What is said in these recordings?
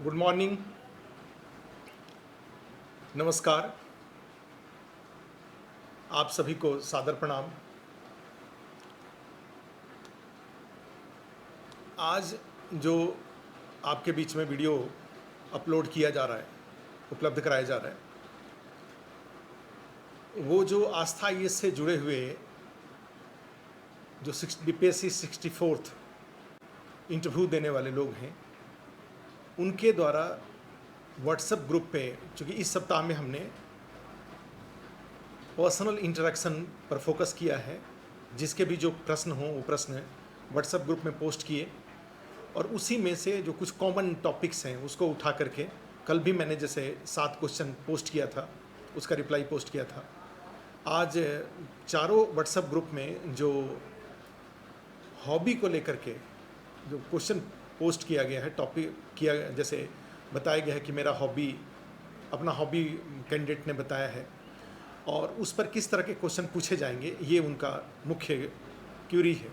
Good morning. नमस्कार। आप सभी को सादर प्रणाम। आज जो आपके बीच में वीडियो अपलोड किया जा रहा है, उपलब्ध कराया जा रहा है, वो जो आस्था आईएएस से जुड़े हुए जो बीपीएससी 64th इंटरव्यू देने वाले लोग हैं, उनके द्वारा व्हाट्सएप ग्रुप पे, चूँकि इस सप्ताह में हमने पर्सनल इंटरेक्शन पर फोकस किया है, जिसके भी जो प्रश्न हों वो प्रश्न व्हाट्सएप ग्रुप में पोस्ट किए और उसी में से जो कुछ कॉमन टॉपिक्स हैं उसको उठा करके कल भी मैंने जैसे 7 क्वेश्चन पोस्ट किया था, उसका रिप्लाई पोस्ट किया था। आज चारों व्हाट्सएप ग्रुप में जो हॉबी को लेकर के जो क्वेश्चन पोस्ट किया गया है, टॉपिक किया, जैसे बताया गया है कि मेरा हॉबी, अपना हॉबी कैंडिडेट ने बताया है और उस पर किस तरह के क्वेश्चन पूछे जाएंगे, ये उनका मुख्य क्यूरी है।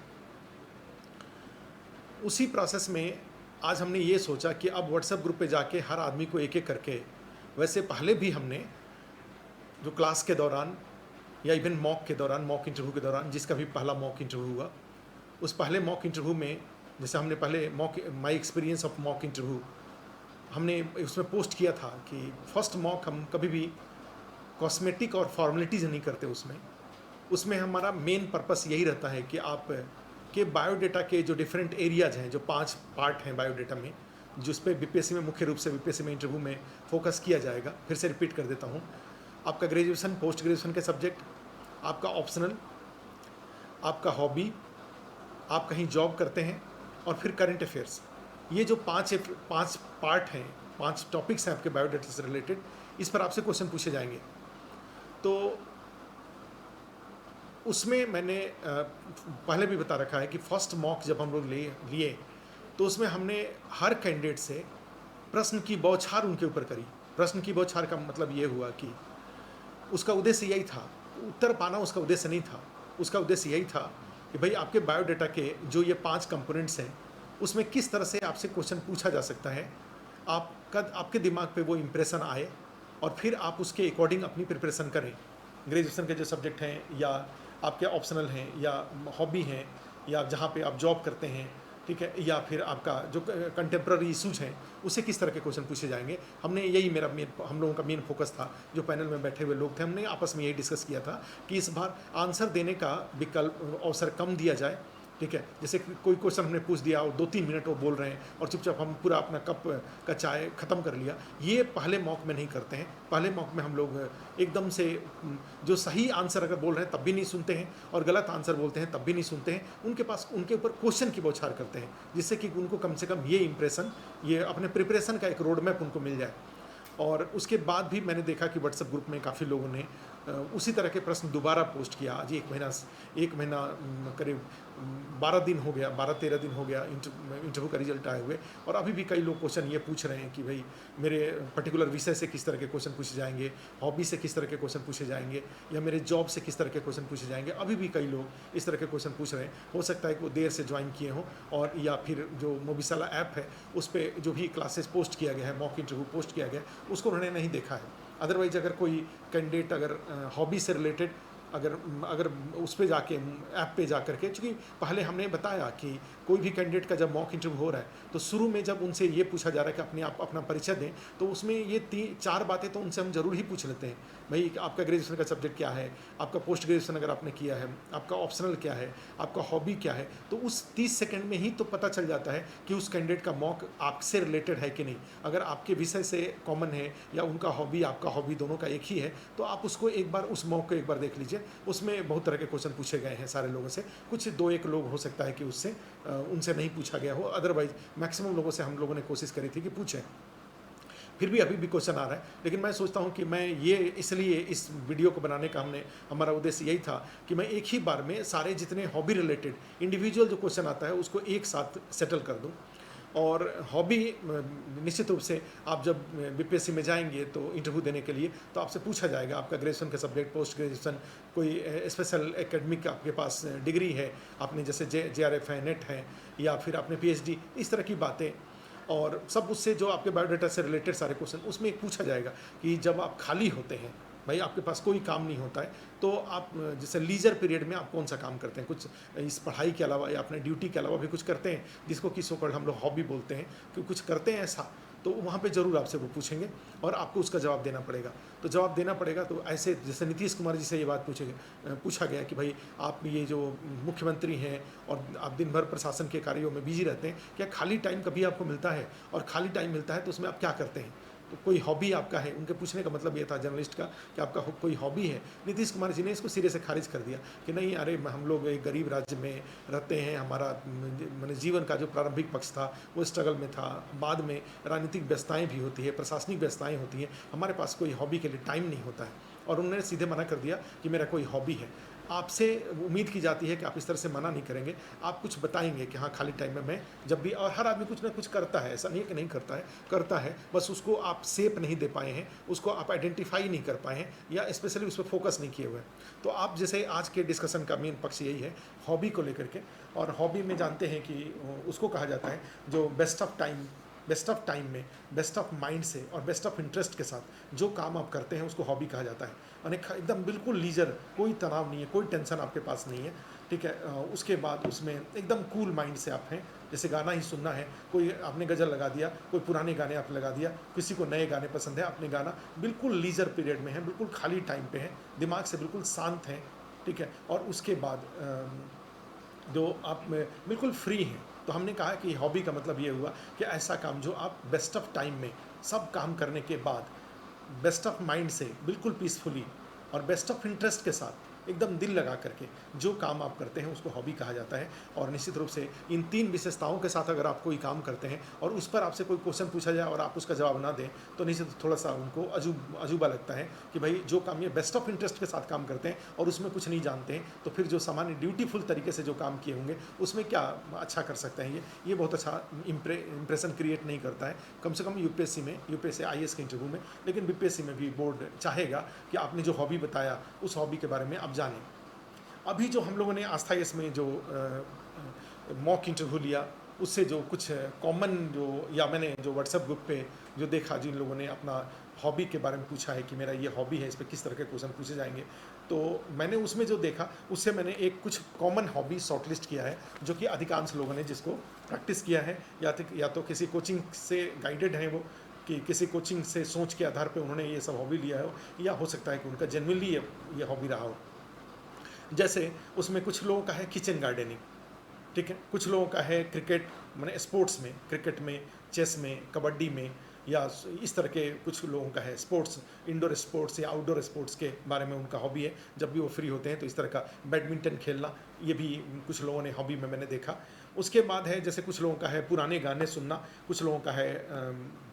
उसी प्रोसेस में आज हमने ये सोचा कि अब व्हाट्सएप ग्रुप पे जाके हर आदमी को एक एक करके, वैसे पहले भी हमने जो क्लास के दौरान या इवन मॉक के दौरान, मॉक इंटरव्यू के दौरान, जिसका भी पहला मॉक इंटरव्यू हुआ, उस पहले मॉक इंटरव्यू में जैसे हमने पहले my experience of mock interview हमने उसमें पोस्ट किया था कि फर्स्ट मॉक हम कभी भी कॉस्मेटिक और फॉर्मेलिटीज़ नहीं करते। उसमें हमारा मेन पर्पस यही रहता है कि आप के बायोडेटा के जो डिफरेंट एरियाज़ हैं, जो 5 पार्ट हैं बायोडेटा में, जिस पे बीपीएससी में मुख्य रूप से बीपीएससी में इंटरव्यू में फोकस किया जाएगा। फिर से रिपीट कर देता हूँ, आपका ग्रेजुएशन, पोस्ट ग्रेजुएशन के सब्जेक्ट, आपका ऑप्शनल, आपका हॉबी, आप कहीं जॉब करते हैं और फिर करंट अफेयर्स। ये जो 5 पार्ट हैं, 5 टॉपिक्स हैं आपके बायोडेटा से रिलेटेड, इस पर आपसे क्वेश्चन पूछे जाएंगे। तो उसमें मैंने पहले भी बता रखा है कि फर्स्ट मॉक जब हम लोग लिए तो उसमें हमने हर कैंडिडेट से प्रश्न की बौछार उनके ऊपर करी। प्रश्न की बौछार का मतलब ये हुआ कि उसका उद्देश्य यही था, उत्तर पाना उसका उद्देश्य नहीं था। उसका उद्देश्य यही था कि भाई आपके बायोडेटा के जो ये 5 कंपोनेंट्स हैं, उसमें किस तरह से आपसे क्वेश्चन पूछा जा सकता है, आपके दिमाग पे वो इम्प्रेशन आए और फिर आप उसके अकॉर्डिंग अपनी प्रिपरेशन करें। ग्रेजुएशन के जो सब्जेक्ट हैं, या आपके ऑप्शनल हैं, या हॉबी हैं, या जहाँ पे आप जॉब करते हैं, ठीक है, या फिर आपका जो कंटेम्प्ररी इशूज़ हैं, उससे किस तरह के क्वेश्चन पूछे जाएंगे। हमने यही हम लोगों का मेन फोकस था। जो पैनल में बैठे हुए लोग थे, हमने आपस में यही डिस्कस किया था कि इस बार आंसर देने का विकल्प, अवसर कम दिया जाए। ठीक है, जैसे कोई क्वेश्चन हमने पूछ दिया और 2-3 मिनट वो बोल रहे हैं और चुपचाप हम पूरा अपना कप का चाय ख़त्म कर लिया, ये पहले मॉक में नहीं करते हैं। पहले मॉक में हम लोग एकदम से जो सही आंसर अगर बोल रहे हैं तब भी नहीं सुनते हैं और गलत आंसर बोलते हैं तब भी नहीं सुनते हैं। उनके ऊपर क्वेश्चन की बौछार करते हैं, जिससे कि उनको कम से कम ये इंप्रेशन, ये अपने प्रिपरेशन का एक रोड मैप उनको मिल जाए। और उसके बाद भी मैंने देखा कि व्हाट्सएप ग्रुप में काफ़ी लोगों ने उसी तरह के प्रश्न दोबारा पोस्ट किया। आज एक महीना करीब 12 दिन हो गया, 12-13 दिन हो गया इंटरव्यू का रिजल्ट आए हुए, और अभी भी कई लोग क्वेश्चन ये पूछ रहे हैं कि भाई मेरे पर्टिकुलर विषय से किस तरह के क्वेश्चन पूछे जाएंगे, हॉबी से किस तरह के क्वेश्चन पूछे जाएंगे, या मेरे जॉब से किस तरह के क्वेश्चन पूछे जाएंगे। अभी भी कई लोग इस तरह के क्वेश्चन पूछ रहे हैं। हो सकता है कि वो देर से ज्वाइन किए हों, और या फिर जो मोबिसाला ऐप है उस पर जो भी क्लासेस पोस्ट किया गया है, मॉक इंटरव्यू पोस्ट किया गया है, उसको उन्होंने नहीं देखा है। अदरवाइज अगर कोई कैंडिडेट अगर हॉबी से रिलेटेड अगर उस पे जाके, ऐप पे जा करके, चूँकि पहले हमने बताया कि कोई भी कैंडिडेट का जब मॉक इंटरव्यू हो रहा है तो शुरू में जब उनसे ये पूछा जा रहा है कि अपने आप अपना परिचय दें, तो उसमें ये 3-4 बातें तो उनसे हम ज़रूर ही पूछ लेते हैं। भाई आपका ग्रेजुएशन का सब्जेक्ट क्या है, आपका पोस्ट ग्रेजुएशन अगर आपने किया है, आपका ऑप्शनल क्या है, आपका हॉबी क्या है। तो उस 30 सेकेंड में ही तो पता चल जाता है कि उस कैंडिडेट का मॉक आपसे रिलेटेड है कि नहीं। अगर आपके विषय से कॉमन है या उनका हॉबी आपका हॉबी दोनों का एक ही है, तो आप उसको एक बार, उस मॉक को एक बार देख लीजिए। उसमें बहुत तरह के क्वेश्चन पूछे गए हैं सारे लोगों से। कुछ 2-1 लोग हो सकता है कि उनसे नहीं पूछा गया हो, अदरवाइज मैक्सिमम लोगों से हम लोगों ने कोशिश करी थी कि पूछें। फिर भी अभी भी क्वेश्चन आ रहा है, लेकिन मैं सोचता हूं कि मैं ये इसलिए इस वीडियो को बनाने का हमारा उद्देश्य यही था कि मैं एक ही बार में सारे जितने हॉबी रिलेटेड इंडिविजुअल जो क्वेश्चन आता है उसको एक साथ सेटल कर दूं। और हॉबी निश्चित रूप से आप जब बीपीएससी में जाएंगे तो इंटरव्यू देने के लिए, तो आपसे पूछा जाएगा आपका ग्रेजुएशन का सब्जेक्ट, पोस्ट ग्रेजुएशन, कोई स्पेशल एकेडमिक आपके पास डिग्री है, आपने जैसे जेआरएफ है, नेट है, या फिर आपने पीएचडी, इस तरह की बातें। और सब उससे जो आपके बायोडाटा से रिलेटेड सारे क्वेश्चन उसमें एक पूछा जाएगा कि जब आप खाली होते हैं, भाई आपके पास कोई काम नहीं होता है, तो आप जैसे लीजर पीरियड में आप कौन सा काम करते हैं, कुछ इस पढ़ाई के अलावा या अपने ड्यूटी के अलावा भी कुछ करते हैं, जिसको कि सो-कॉल्ड हम लोग हॉबी बोलते हैं, कि कुछ करते हैं ऐसा, तो वहाँ पे ज़रूर आपसे वो पूछेंगे और आपको उसका जवाब देना पड़ेगा। तो जवाब देना पड़ेगा, तो ऐसे जैसे नीतीश कुमार जी से ये बात पूछा गया कि भाई आप ये जो मुख्यमंत्री हैं और आप दिन भर प्रशासन के कार्यों में बिजी रहते हैं, क्या खाली टाइम कभी आपको मिलता है, और खाली टाइम मिलता है तो उसमें आप क्या करते हैं, तो कोई हॉबी आपका है। उनके पूछने का मतलब ये था जर्नलिस्ट का कि आपका कोई हॉबी है। नीतीश कुमार जी ने इसको सिरे से खारिज कर दिया कि नहीं, अरे हम लोग एक गरीब राज्य में रहते हैं, हमारा मैंने जीवन का जो प्रारंभिक पक्ष था वो स्ट्रगल में था, बाद में राजनीतिक व्यस्तताएं भी होती है, प्रशासनिक व्यस्तताएं होती हैं, हमारे पास कोई हॉबी के लिए टाइम नहीं होता है। और उन्होंने सीधे मना कर दिया कि मेरा कोई हॉबी है। आपसे उम्मीद की जाती है कि आप इस तरह से मना नहीं करेंगे, आप कुछ बताएंगे कि हाँ खाली टाइम में मैं जब भी, और हर आदमी कुछ ना कुछ करता है, ऐसा नहीं है कि नहीं करता है, करता है, बस उसको आप शेप नहीं दे पाए हैं, उसको आप आइडेंटिफाई नहीं कर पाए हैं, या स्पेशली उस पर फोकस नहीं किए हुए हैं। तो आप जैसे आज के डिस्कशन का मेन पक्ष यही है हॉबी को लेकर के, और हॉबी में जानते हैं कि उसको कहा जाता है जो बेस्ट ऑफ टाइम में बेस्ट ऑफ माइंड से और बेस्ट ऑफ इंटरेस्ट के साथ जो काम आप करते हैं उसको हॉबी कहा जाता है। और एकदम बिल्कुल लीजर, कोई तनाव नहीं है, कोई टेंशन आपके पास नहीं है, ठीक है। उसके बाद उसमें एकदम कूल माइंड से आप हैं, जैसे गाना ही सुनना है, कोई आपने गज़ल लगा दिया, कोई पुराने गाने आपने लगा दिया, किसी को नए गाने पसंद है, आपने गाना, बिल्कुल लीजर पीरियड में है, बिल्कुल खाली टाइम पे है, दिमाग से बिल्कुल शांत हैं, ठीक है। और उसके बाद जो आप बिल्कुल फ्री हैं, तो हमने कहा कि हॉबी का मतलब ये हुआ कि ऐसा काम जो आप बेस्ट ऑफ टाइम में सब काम करने के बाद बेस्ट ऑफ माइंड से बिल्कुल पीसफुली और बेस्ट ऑफ इंटरेस्ट के साथ एकदम दिल लगा करके जो काम आप करते हैं उसको हॉबी कहा जाता है। और निश्चित रूप से इन 3 विशेषताओं के साथ अगर आप कोई काम करते हैं और उस पर आपसे कोई क्वेश्चन पूछा जाए और आप उसका जवाब ना दें, तो निश्चित थोड़ा सा उनको अजूबा लगता है कि भाई जो काम ये बेस्ट ऑफ इंटरेस्ट के साथ काम करते हैं और उसमें कुछ नहीं जानते हैं, तो फिर जो सामान्य ड्यूटीफुल तरीके से जो काम किए होंगे उसमें क्या अच्छा कर सकते हैं, ये बहुत अच्छा इंप्रेशन क्रिएट नहीं करता है, कम से कम यूपीएससी आईएएस के इंटरव्यू में। लेकिन बीपीएससी में भी बोर्ड चाहेगा कि आपने जो हॉबी बताया उस हॉबी के बारे में आप जानें। अभी जो हम लोगों ने आस्था इसमें जो मॉक इंटरव्यू लिया, उससे जो कुछ कॉमन जो, या मैंने जो व्हाट्सएप ग्रुप पे जो देखा, जिन लोगों ने अपना हॉबी के बारे में पूछा है कि मेरा ये हॉबी है, इस पर किस तरह के क्वेश्चन पूछे जाएंगे, तो मैंने उसमें जो देखा उससे मैंने एक कुछ कॉमन हॉबी शॉर्टलिस्ट किया है, जो कि अधिकांश लोगों ने जिसको प्रैक्टिस किया है, या तो किसी कोचिंग से गाइडेड हैं वो, कि किसी कोचिंग से सोच के आधार पे उन्होंने ये सब हॉबी लिया हो, या हो सकता है कि उनका जेन्युइनली ये हॉबी रहा हो। जैसे उसमें कुछ लोगों का है किचन गार्डनिंग, ठीक है, कुछ लोगों का है क्रिकेट, माने स्पोर्ट्स में, क्रिकेट में, चेस में, कबड्डी में, या इस तरह के कुछ लोगों का है स्पोर्ट्स, इंडोर स्पोर्ट्स या आउटडोर स्पोर्ट्स के बारे में उनका हॉबी है, जब भी वो फ्री होते हैं तो इस तरह का बैडमिंटन खेलना, ये भी कुछ लोगों ने हॉबी में मैंने देखा। उसके बाद है जैसे कुछ लोगों का है पुराने गाने सुनना, कुछ लोगों का है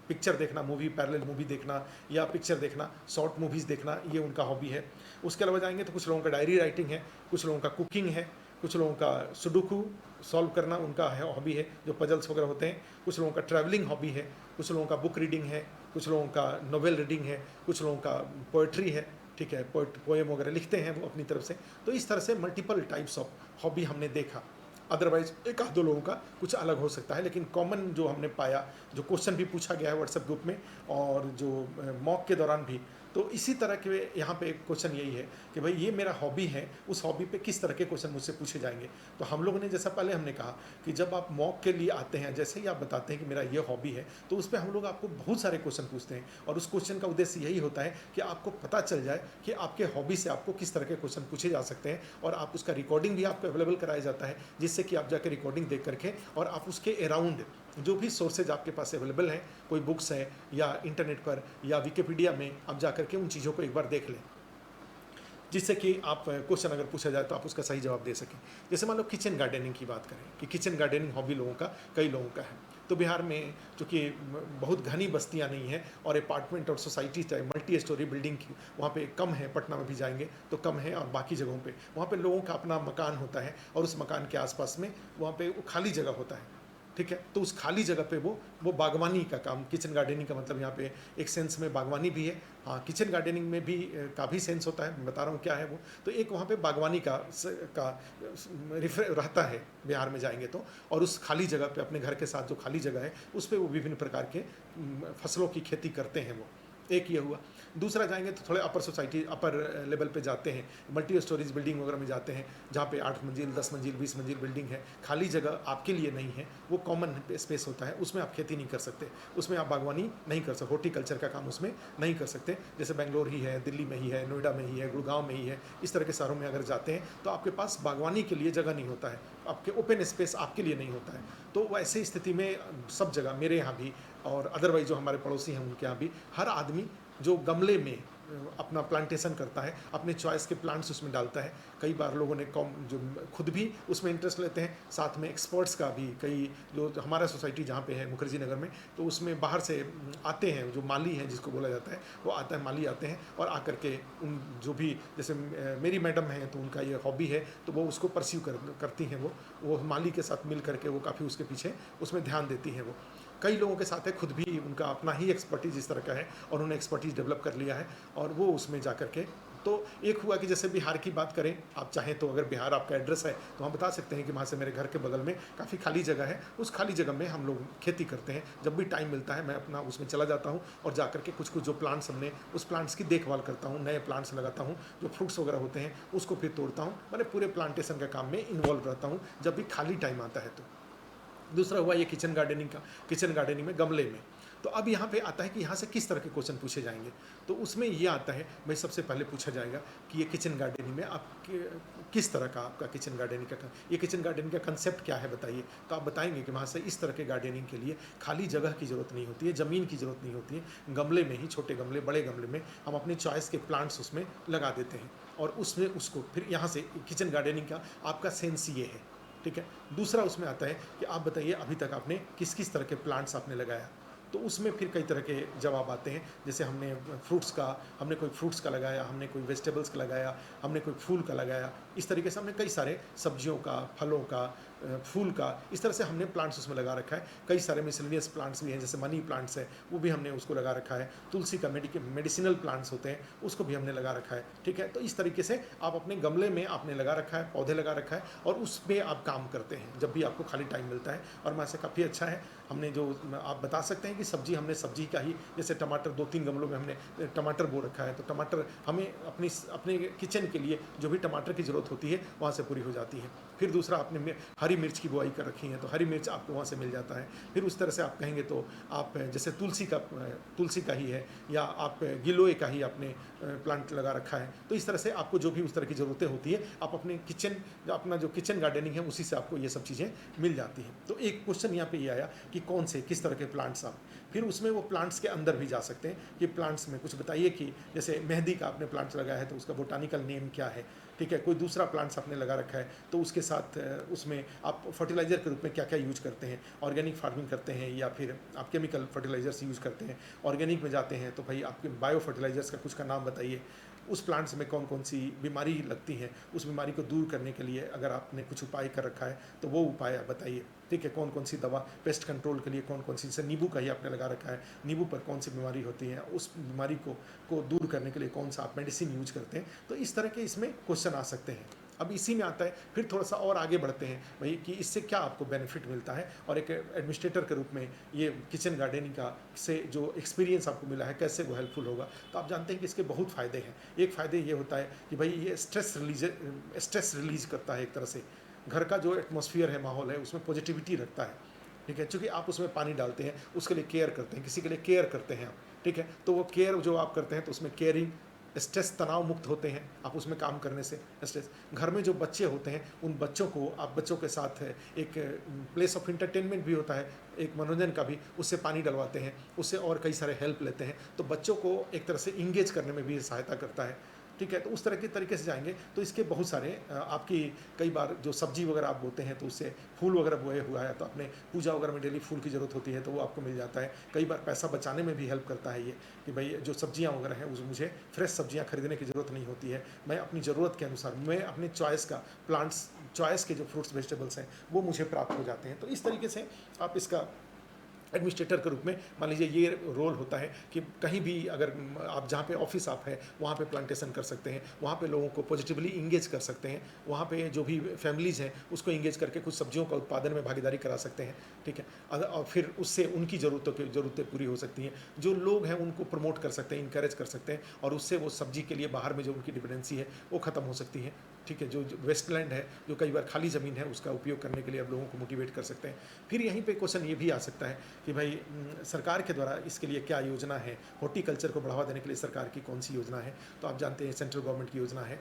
पिक्चर देखना, मूवी, पैरेलल मूवी देखना, या पिक्चर देखना, शॉर्ट मूवीज़ देखना, ये उनका हॉबी है। उसके अलावा जाएंगे तो कुछ लोगों का डायरी राइटिंग है, कुछ लोगों का कुकिंग है, कुछ लोगों का सुडोकू सॉल्व करना उनका है हॉबी है, जो पजल्स वगैरह होते हैं, कुछ लोगों का ट्रैवलिंग हॉबी है, कुछ लोगों का बुक रीडिंग है, कुछ लोगों का नॉवेल रीडिंग है, कुछ लोगों का पोएट्री है, ठीक है, पोएम वगैरह लिखते हैं वो अपनी तरफ से। तो इस तरह से मल्टीपल टाइप्स ऑफ हॉबी हमने देखा। अदरवाइज एक आध दो लोगों का कुछ अलग हो सकता है, लेकिन कॉमन जो हमने पाया, जो क्वेश्चन भी पूछा गया है व्हाट्सएप ग्रुप में और जो मॉक के दौरान भी, तो इसी तरह के यहाँ पे एक क्वेश्चन यही है कि भाई ये मेरा हॉबी है, उस हॉबी पे किस तरह के क्वेश्चन मुझसे पूछे जाएंगे। तो हम लोगों ने, जैसा पहले हमने कहा कि जब आप मॉक के लिए आते हैं, जैसे ही आप बताते हैं कि मेरा ये हॉबी है, तो उस पर हम लोग आपको बहुत सारे क्वेश्चन पूछते हैं, और उस क्वेश्चन का उद्देश्य यही होता है कि आपको पता चल जाए कि आपके हॉबी से आपको किस तरह के क्वेश्चन पूछे जा सकते हैं, और आप उसका रिकॉर्डिंग भी आपको अवेलेबल कराया जाता है, जिससे कि आप जाकर रिकॉर्डिंग देख करके और आप उसके अराउंड जो भी सोर्सेज आपके पास अवेलेबल हैं, कोई बुक्स हैं या इंटरनेट पर या विकिपीडिया में, आप जा करके उन चीज़ों को एक बार देख लें, जिससे कि आप क्वेश्चन अगर पूछा जाए तो आप उसका सही जवाब दे सकें। जैसे मान लो किचन गार्डनिंग की बात करें कि किचन गार्डनिंग हॉबी लोगों का, कई लोगों का है, तो बिहार में चूँकि बहुत घनी बस्तियाँ नहीं हैं और अपार्टमेंट और सोसाइटी चाहे मल्टी स्टोरी बिल्डिंग की वहाँ पे कम है, पटना में भी जाएंगे तो कम है, और बाकी जगहों पे वहाँ पे लोगों का अपना मकान होता है और उस मकान के आसपास में वहाँ पे खाली जगह होता है, ठीक है। तो उस खाली जगह पे वो बागवानी का काम, किचन गार्डनिंग का मतलब यहाँ पे एक सेंस में बागवानी भी है। हाँ, किचन गार्डनिंग में भी का भी सेंस होता है, मैं बता रहा हूँ क्या है वो। तो एक वहाँ पे बागवानी का रिफर रहता है बिहार में जाएंगे तो। और उस खाली जगह पे, अपने घर के साथ जो खाली जगह है उस पर वो विभिन्न प्रकार के फसलों की खेती करते हैं वो। एक ये हुआ। दूसरा जाएंगे तो थोड़े अपर लेवल पे जाते हैं, मल्टी स्टोरेज बिल्डिंग वगैरह में जाते हैं, जहाँ पे 8 मंजिल, 10 मंजिल, 20 मंजिल बिल्डिंग है, खाली जगह आपके लिए नहीं है, वो कॉमन स्पेस होता है, उसमें आप खेती नहीं कर सकते, उसमें आप बागवानी नहीं कर सकते, हॉर्टिकल्चर का काम उसमें नहीं कर सकते। जैसे बेंगलोर ही है, दिल्ली में ही है, नोएडा में ही है, गुड़गांव में ही है, इस तरह के शहरों में अगर जाते हैं तो आपके पास बागवानी के लिए जगह नहीं होता है, आपके ओपन स्पेस आपके लिए नहीं होता है। तो वैसे स्थिति में सब जगह, मेरे यहाँ भी और अदरवाइज जो हमारे पड़ोसी हैं उनके यहाँ भी, हर आदमी जो गमले में अपना प्लांटेशन करता है, अपने चॉइस के प्लांट्स उसमें डालता है। कई बार लोगों ने जो खुद भी उसमें इंटरेस्ट लेते हैं, साथ में एक्सपर्ट्स का भी, कई जो हमारा सोसाइटी जहाँ पे है मुखर्जी नगर में, तो उसमें बाहर से आते हैं, जो माली हैं जिसको बोला जाता है, वो आता है, माली आते हैं और आकर के उन जो भी, जैसे मेरी मैडम हैं तो उनका ये हॉबी है, तो वो उसको परस्यू करती हैं, वो माली के साथ मिल करके वो काफ़ी उसके पीछे उसमें ध्यान देती हैं वो। कई लोगों के साथ है, खुद भी उनका अपना ही एक्सपर्टीज़ इस तरह का है और उन्होंने एक्सपर्टीज़ डेवलप कर लिया है और वो उसमें जा कर के। तो एक हुआ कि जैसे बिहार की बात करें, आप चाहें तो अगर बिहार आपका एड्रेस है तो हम बता सकते हैं कि वहाँ से मेरे घर के बगल में काफ़ी खाली जगह है, उस खाली जगह में हम लोग खेती करते हैं। जब भी टाइम मिलता है मैं अपना उसमें चला जाता हूँ और जा कर के कुछ कुछ जो प्लांट्स हमने, उस प्लांट्स की देखभाल करता हूँ, नए प्लांट्स लगाता हूँ, जो फ्रूट्स वगैरह होते हैं उसको फिर तोड़ता हूँ। मैंने पूरे प्लांटेशन का काम में इन्वॉल्व रहता हूँ जब भी खाली टाइम आता है तो। दूसरा हुआ ये किचन गार्डनिंग का, किचन गार्डनिंग में गमले में। तो अब यहाँ पे आता है कि यहाँ से किस तरह के क्वेश्चन पूछे जाएंगे। तो उसमें ये आता है, भाई सबसे पहले पूछा जाएगा कि ये किचन गार्डनिंग में आप किस तरह का आपका किचन गार्डनिंग का, ये किचन गार्डनिंग का कंसेप्ट क्या है बताइए। तो आप बताएंगे कि वहाँ से इस तरह के गार्डनिंग के लिए खाली जगह की ज़रूरत नहीं होती है, ज़मीन की ज़रूरत नहीं होती है, गमले में ही, छोटे गमले, बड़े गमले में हम अपनी चॉइस के प्लांट्स उसमें लगा देते हैं और उसमें उसको फिर यहाँ से किचन गार्डनिंग का आपका सेंस ये है, ठीक है। दूसरा उसमें आता है कि आप बताइए अभी तक आपने किस किस तरह के प्लांट्स आपने लगाया। तो उसमें फिर कई तरह के जवाब आते हैं, जैसे हमने कोई फ्रूट्स का लगाया, हमने कोई वेजिटेबल्स का लगाया, हमने कोई फूल का लगाया। इस तरीके से हमने कई सारे सब्जियों का, फलों का, फूल का, इस तरह से हमने प्लांट्स उसमें लगा रखा है। कई सारे मिसलिनियस प्लांट्स भी हैं, जैसे मनी प्लांट्स है, वो भी हमने उसको लगा रखा है। तुलसी का मेडिसिनल प्लांट्स होते हैं, उसको भी हमने लगा रखा है, ठीक है। तो इस तरीके से आप अपने गमले में आपने लगा रखा है, पौधे लगा रखा है और उसमें आप काम करते हैं जब भी आपको खाली टाइम मिलता है। और मैं से काफ़ी अच्छा है, हमने जो आप बता सकते हैं कि सब्जी का ही, जैसे टमाटर 2-3 गमलों में हमने टमाटर बो रखा है, तो टमाटर हमें अपने किचन के लिए जो भी टमाटर की ज़रूरत होती है वहाँ से पूरी हो जाती है। फिर दूसरा, आपने हरी मिर्च की बुआई कर रखी है तो हरी मिर्च आपको वहाँ से मिल जाता है। फिर उस तरह से आप कहेंगे तो आप जैसे तुलसी का ही है, या आप गिलोय का ही आपने प्लांट लगा रखा है, तो इस तरह से आपको जो भी उस तरह की ज़रूरतें होती है, आप अपने अपना जो किचन गार्डनिंग है उसी से आपको ये सब चीज़ें मिल जाती हैं। तो एक क्वेश्चन यहाँ पे ये आया कि कौन से किस तरह के प्लांट्स आप, फिर उसमें वो प्लांट्स के अंदर भी जा सकते हैं कि प्लांट्स में कुछ बताइए कि जैसे मेहंदी का आपने प्लांट्स लगाया है तो उसका बोटानिकल नेम क्या है, ठीक है। कोई दूसरा प्लांट्स आपने लगा रखा है तो उसके साथ उसमें आप फर्टिलाइज़र के रूप में क्या क्या यूज करते हैं, ऑर्गेनिक फार्मिंग करते हैं या फिर आप केमिकल फर्टिलाइजर्स यूज़ करते हैं। ऑर्गेनिक में जाते हैं तो भाई आपके बायो फर्टिलाइजर्स का कुछ का नाम बताइए। उस प्लांट्स में कौन कौन सी बीमारी लगती है, उस बीमारी को दूर करने के लिए अगर आपने कुछ उपाय कर रखा है तो वो उपाय बताइए, ठीक है। कौन कौन सी दवा पेस्ट कंट्रोल के लिए, कौन कौन सी, जैसे नींबू का ही आपने लगा रखा है, नींबू पर कौन सी बीमारी होती है, उस बीमारी को दूर करने के लिए कौन सा आप मेडिसिन यूज करते हैं। तो इस तरह के इसमें क्वेश्चन आ सकते हैं। अब इसी में आता है, फिर थोड़ा सा और आगे बढ़ते हैं भाई कि इससे क्या आपको बेनिफिट मिलता है, और एक एडमिनिस्ट्रेटर के रूप में ये किचन गार्डनिंग का से जो एक्सपीरियंस आपको मिला है कैसे वो हेल्पफुल होगा। तो आप जानते हैं कि इसके बहुत फ़ायदे हैं। एक फ़ायदे ये होता है कि भाई ये स्ट्रेस रिलीज करता है, एक तरह से घर का जो एटमॉस्फेयर है, माहौल है, उसमें पॉजिटिविटी रखता है, ठीक है। चूँकि आप उसमें पानी डालते हैं, उसके लिए केयर करते हैं, किसी के लिए केयर करते हैं आप, ठीक है। तो वो केयर जो आप करते हैं तो उसमें केयरिंग, स्ट्रेस, तनाव मुक्त होते हैं आप उसमें काम करने से। स्ट्रेस, घर में जो बच्चे होते हैं उन बच्चों को आप बच्चों के साथ एक प्लेस ऑफ इंटरटेनमेंट भी होता है, एक मनोरंजन का भी, उससे पानी डलवाते हैं, उससे और कई सारे हेल्प लेते हैं। तो बच्चों को एक तरह से इंगेज करने में भी सहायता करता है। ठीक है, तो उस तरह के तरीके से जाएंगे तो इसके बहुत सारे आपकी कई बार जो सब्जी वगैरह आप बोते हैं तो उससे फूल वगैरह बोए हुआ है तो अपने पूजा वगैरह में डेली फूल की ज़रूरत होती है तो वो आपको मिल जाता है। कई बार पैसा बचाने में भी हेल्प करता है ये कि भाई जो सब्जियां वगैरह हैं उस मुझे फ्रेश सब्जियां खरीदने की ज़रूरत नहीं होती है, मैं अपनी ज़रूरत के अनुसार मैं अपनी चॉइस का प्लांट्स चॉइस के जो फ्रूट्स वेजिटेबल्स हैं वो मुझे प्राप्त हो जाते हैं। तो इस तरीके से आप इसका एडमिनिस्ट्रेटर के रूप में मान लीजिए ये रोल होता है कि कहीं भी अगर आप जहाँ पे ऑफिस आप है वहाँ पे प्लांटेशन कर सकते हैं, वहाँ पे लोगों को पॉजिटिवली इंगेज कर सकते हैं, वहाँ पे जो भी फैमिलीज़ हैं उसको इंगेज करके कुछ सब्जियों का उत्पादन में भागीदारी करा सकते हैं। ठीक है, और फिर उससे उनकी ज़रूरतें पूरी हो सकती हैं। जो लोग हैं उनको प्रमोट कर सकते हैं, इंकरेज कर सकते हैं और उससे वो सब्जी के लिए बाहर में जो उनकी डिपेंडेंसी है वो ख़त्म हो सकती है। ठीक है, जो वेस्टलैंड है जो कई बार खाली ज़मीन है उसका उपयोग करने के लिए आप लोगों को मोटिवेट कर सकते हैं। फिर यहीं पे क्वेश्चन ये भी आ सकता है कि भाई सरकार के द्वारा इसके लिए क्या योजना है, हॉर्टिकल्चर को बढ़ावा देने के लिए सरकार की कौन सी योजना है। तो आप जानते हैं सेंट्रल गवर्नमेंट की योजना है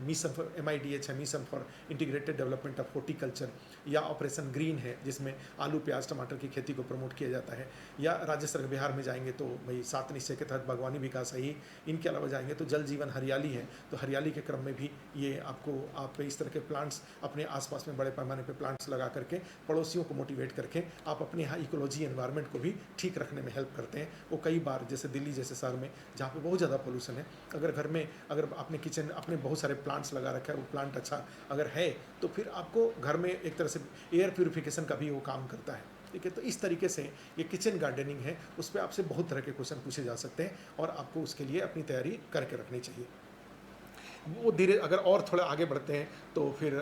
मिशन फॉर MIDH है, mission for integrated development of horticulture, या ऑपरेशन ग्रीन है जिसमें आलू प्याज टमाटर की खेती को प्रमोट किया जाता है, या राज्य सरकार बिहार में जाएंगे तो भाई 7 निश्चय के तहत बागवानी विकास है ही। इनके अलावा जाएंगे तो जल जीवन हरियाली है, तो हरियाली के क्रम में भी ये आपको आप इस तरह के प्लांट्स अपने आसपास में बड़े पैमाने पे प्लांट्स लगा करके पड़ोसियों को मोटिवेट करके आप अपने यहाँ इकोलॉजी एनवायरनमेंट को भी ठीक रखने में हेल्प करते हैं। वो कई बार जैसे दिल्ली जैसे शहर में जहाँ पे बहुत ज़्यादा पोल्यूशन है, अगर घर में अगर आपने किचन अपने बहुत सारे प्लांट्स लगा रखा है, वो प्लांट अच्छा अगर है तो फिर आपको घर में एक तरह से एयर प्योरिफिकेशन का भी वो काम करता है। ठीक है, तो इस तरीके से ये किचन गार्डनिंग है, उस पर आपसे बहुत तरह के क्वेश्चन पूछे जा सकते हैं और आपको उसके लिए अपनी तैयारी करके रखनी चाहिए। वो धीरे अगर और थोड़ा आगे बढ़ते हैं तो फिर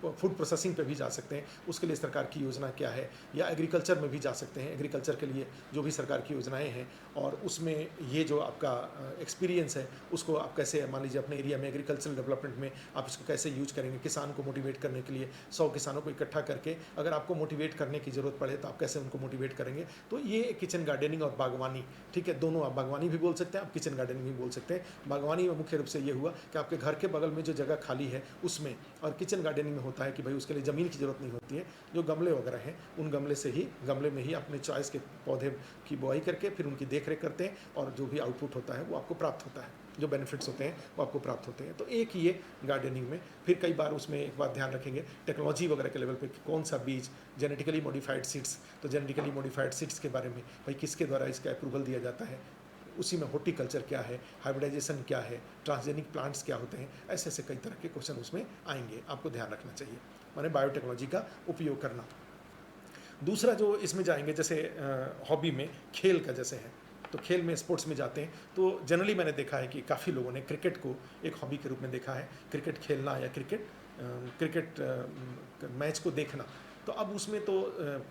फूड प्रोसेसिंग पे भी जा सकते हैं, उसके लिए सरकार की योजना क्या है, या एग्रीकल्चर में भी जा सकते हैं, एग्रीकल्चर के लिए जो भी सरकार की योजनाएं हैं और उसमें ये जो आपका एक्सपीरियंस है उसको आप कैसे मान लीजिए अपने एरिया में एग्रीकल्चरल डेवलपमेंट में आप इसको कैसे यूज करेंगे। किसान को मोटिवेट करने के लिए 100 किसानों को इकट्ठा करके अगर आपको मोटिवेट करने की ज़रूरत पड़े तो आप कैसे उनको मोटिवेट करेंगे। तो ये किचन गार्डनिंग और बागवानी, ठीक है, दोनों आप बागवानी भी बोल सकते हैं, आप किचन गार्डनिंग भी बोल सकते हैं। बागवानी में मुख्य रूप से ये हुआ कि आपके घर के बगल में जो जगह खाली है उसमें, और किचन गार्डनिंग में होता है कि भाई उसके लिए ज़मीन की ज़रूरत नहीं होती है, जो गमले वगैरह हैं उन गमले में ही अपने चॉइस के पौधे की बुआई करके फिर उनकी देख रेख करते हैं और जो भी आउटपुट होता है वो आपको प्राप्त होता है, जो बेनिफिट्स होते हैं वो आपको प्राप्त होते हैं। तो एक ये गार्डनिंग में फिर कई बार उसमें एक बात ध्यान रखेंगे टेक्नोलॉजी वगैरह के लेवल पे कि कौन सा बीज जेनेटिकली मॉडिफाइड सीड्स, तो जेनेटिकली मॉडिफाइड सीड्स के बारे में भाई किसके द्वारा इसका अप्रूवल दिया जाता है, उसी में हॉर्टिकल्चर क्या है, हाइब्रिडाइजेशन क्या है, ट्रांसजेनिक प्लांट्स क्या होते हैं, ऐसे ऐसे कई तरह के क्वेश्चन उसमें आएंगे, आपको ध्यान रखना चाहिए, माने बायोटेक्नोलॉजी का उपयोग करना। दूसरा जो इसमें जाएंगे जैसे हॉबी में खेल का जैसे है, तो खेल में स्पोर्ट्स में जाते हैं तो जनरली मैंने देखा है कि काफ़ी लोगों ने क्रिकेट को एक हॉबी के रूप में देखा है, क्रिकेट खेलना या क्रिकेट मैच को देखना। तो अब उसमें तो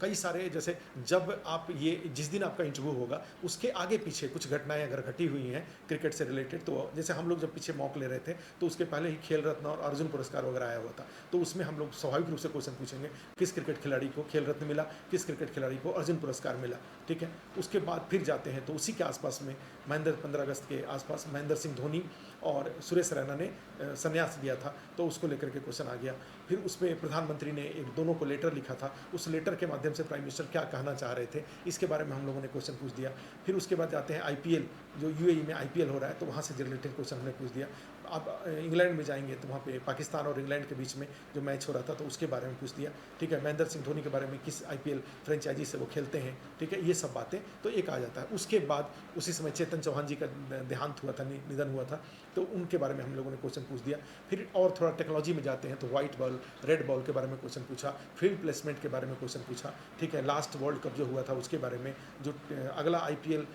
कई सारे जैसे जब आप ये जिस दिन आपका इंटरव्यू होगा उसके आगे पीछे कुछ घटनाएं अगर घटी हुई हैं क्रिकेट से रिलेटेड, तो जैसे हम लोग जब पीछे मॉक ले रहे थे तो उसके पहले ही खेल रत्न और अर्जुन पुरस्कार वगैरह आया हुआ था, तो उसमें हम लोग स्वाभाविक रूप से क्वेश्चन पूछेंगे किस क्रिकेट खिलाड़ी को खेल रत्न मिला, किस क्रिकेट खिलाड़ी को अर्जुन पुरस्कार मिला। ठीक है, उसके बाद फिर जाते हैं तो उसी के आसपास में 15 अगस्त के आसपास महेंद्र सिंह धोनी और सुरेश रैना ने संन्यास लिया था, तो उसको लेकर के क्वेश्चन आ गया। फिर उस पर प्रधानमंत्री ने एक दोनों को लेटर लिखा था, उस लेटर के माध्यम से प्राइम मिनिस्टर क्या कहना चाह रहे थे इसके बारे में हम लोगों ने क्वेश्चन पूछ दिया। फिर उसके बाद जाते हैं IPL, जो UAE में IPL हो रहा है तो वहाँ से रिलेटेड क्वेश्चन हमने पूछ दिया। अब इंग्लैंड में जाएंगे तो वहाँ पे पाकिस्तान और इंग्लैंड के बीच में जो मैच हो रहा था तो उसके बारे में पूछ दिया। ठीक है, महेंद्र सिंह धोनी के बारे में किस IPL फ्रेंचाइजी से वो खेलते हैं। ठीक है, ये सब बातें तो एक आ जाता है। उसके बाद उसी समय चेतन चौहान जी का देहांत हुआ था, निधन हुआ था, तो उनके बारे में हम लोगों ने क्वेश्चन पूछ दिया। फिर और थोड़ा टेक्नोलॉजी में जाते हैं तो व्हाइट बॉल रेड बॉल के बारे में क्वेश्चन पूछा, फील्ड प्लेसमेंट के बारे में क्वेश्चन पूछा। ठीक है, लास्ट वर्ल्ड कप जो हुआ था उसके बारे में, जो अगला IPL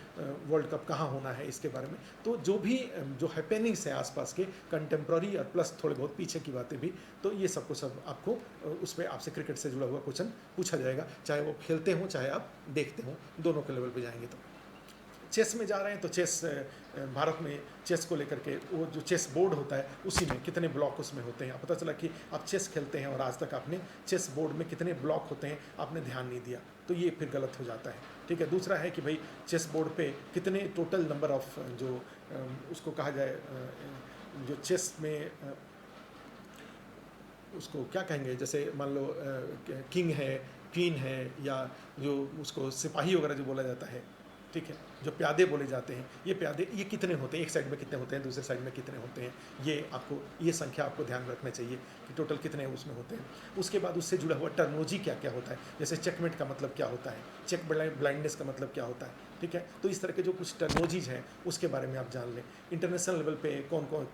वर्ल्ड कप कहाँ होना है इसके बारे में, तो जो भी जो हैपेनिंग्स हैं आसपास के कंटेम्प्ररी और प्लस थोड़े बहुत पीछे की बातें भी, तो ये सब कुछ सब आपको उस पर आपसे क्रिकेट से जुड़ा हुआ क्वेश्चन पूछा जाएगा, चाहे वो खेलते हों चाहे आप देखते हों, दोनों के लेवल पे जाएंगे। तो चेस में जा रहे हैं तो चेस भारत में चेस को लेकर के वो जो चेस बोर्ड होता है उसी में कितने ब्लॉक उसमें होते हैं, पता चला कि आप चेस खेलते हैं और आज तक आपने चेस बोर्ड में कितने ब्लॉक होते हैं आपने ध्यान नहीं दिया, तो ये फिर गलत हो जाता है। ठीक है, दूसरा है कि भाई चेस बोर्ड पे कितने टोटल नंबर ऑफ जो उसको कहा जाए जो चेस में उसको क्या कहेंगे, जैसे मान लो किंग है, क्वीन है, या जो उसको सिपाही वगैरह जो बोला जाता है, ठीक है, जो प्यादे बोले जाते हैं, ये प्यादे ये कितने होते हैं, एक साइड में कितने होते हैं, दूसरे साइड में कितने होते हैं, ये संख्या आपको ध्यान में रखना चाहिए कि टोटल कितने उसमें होते हैं। उसके बाद उससे जुड़ा हुआ टर्मिनोलॉजी क्या क्या होता है, जैसे चेकमेट का मतलब क्या होता है, चेक ब्लाइंडनेस का मतलब क्या होता है, ठीक है। तो इस तरह के जो कुछ टर्मिनोलॉजीज हैं उसके बारे में आप जान लें। इंटरनेशनल लेवल पे कौन कौन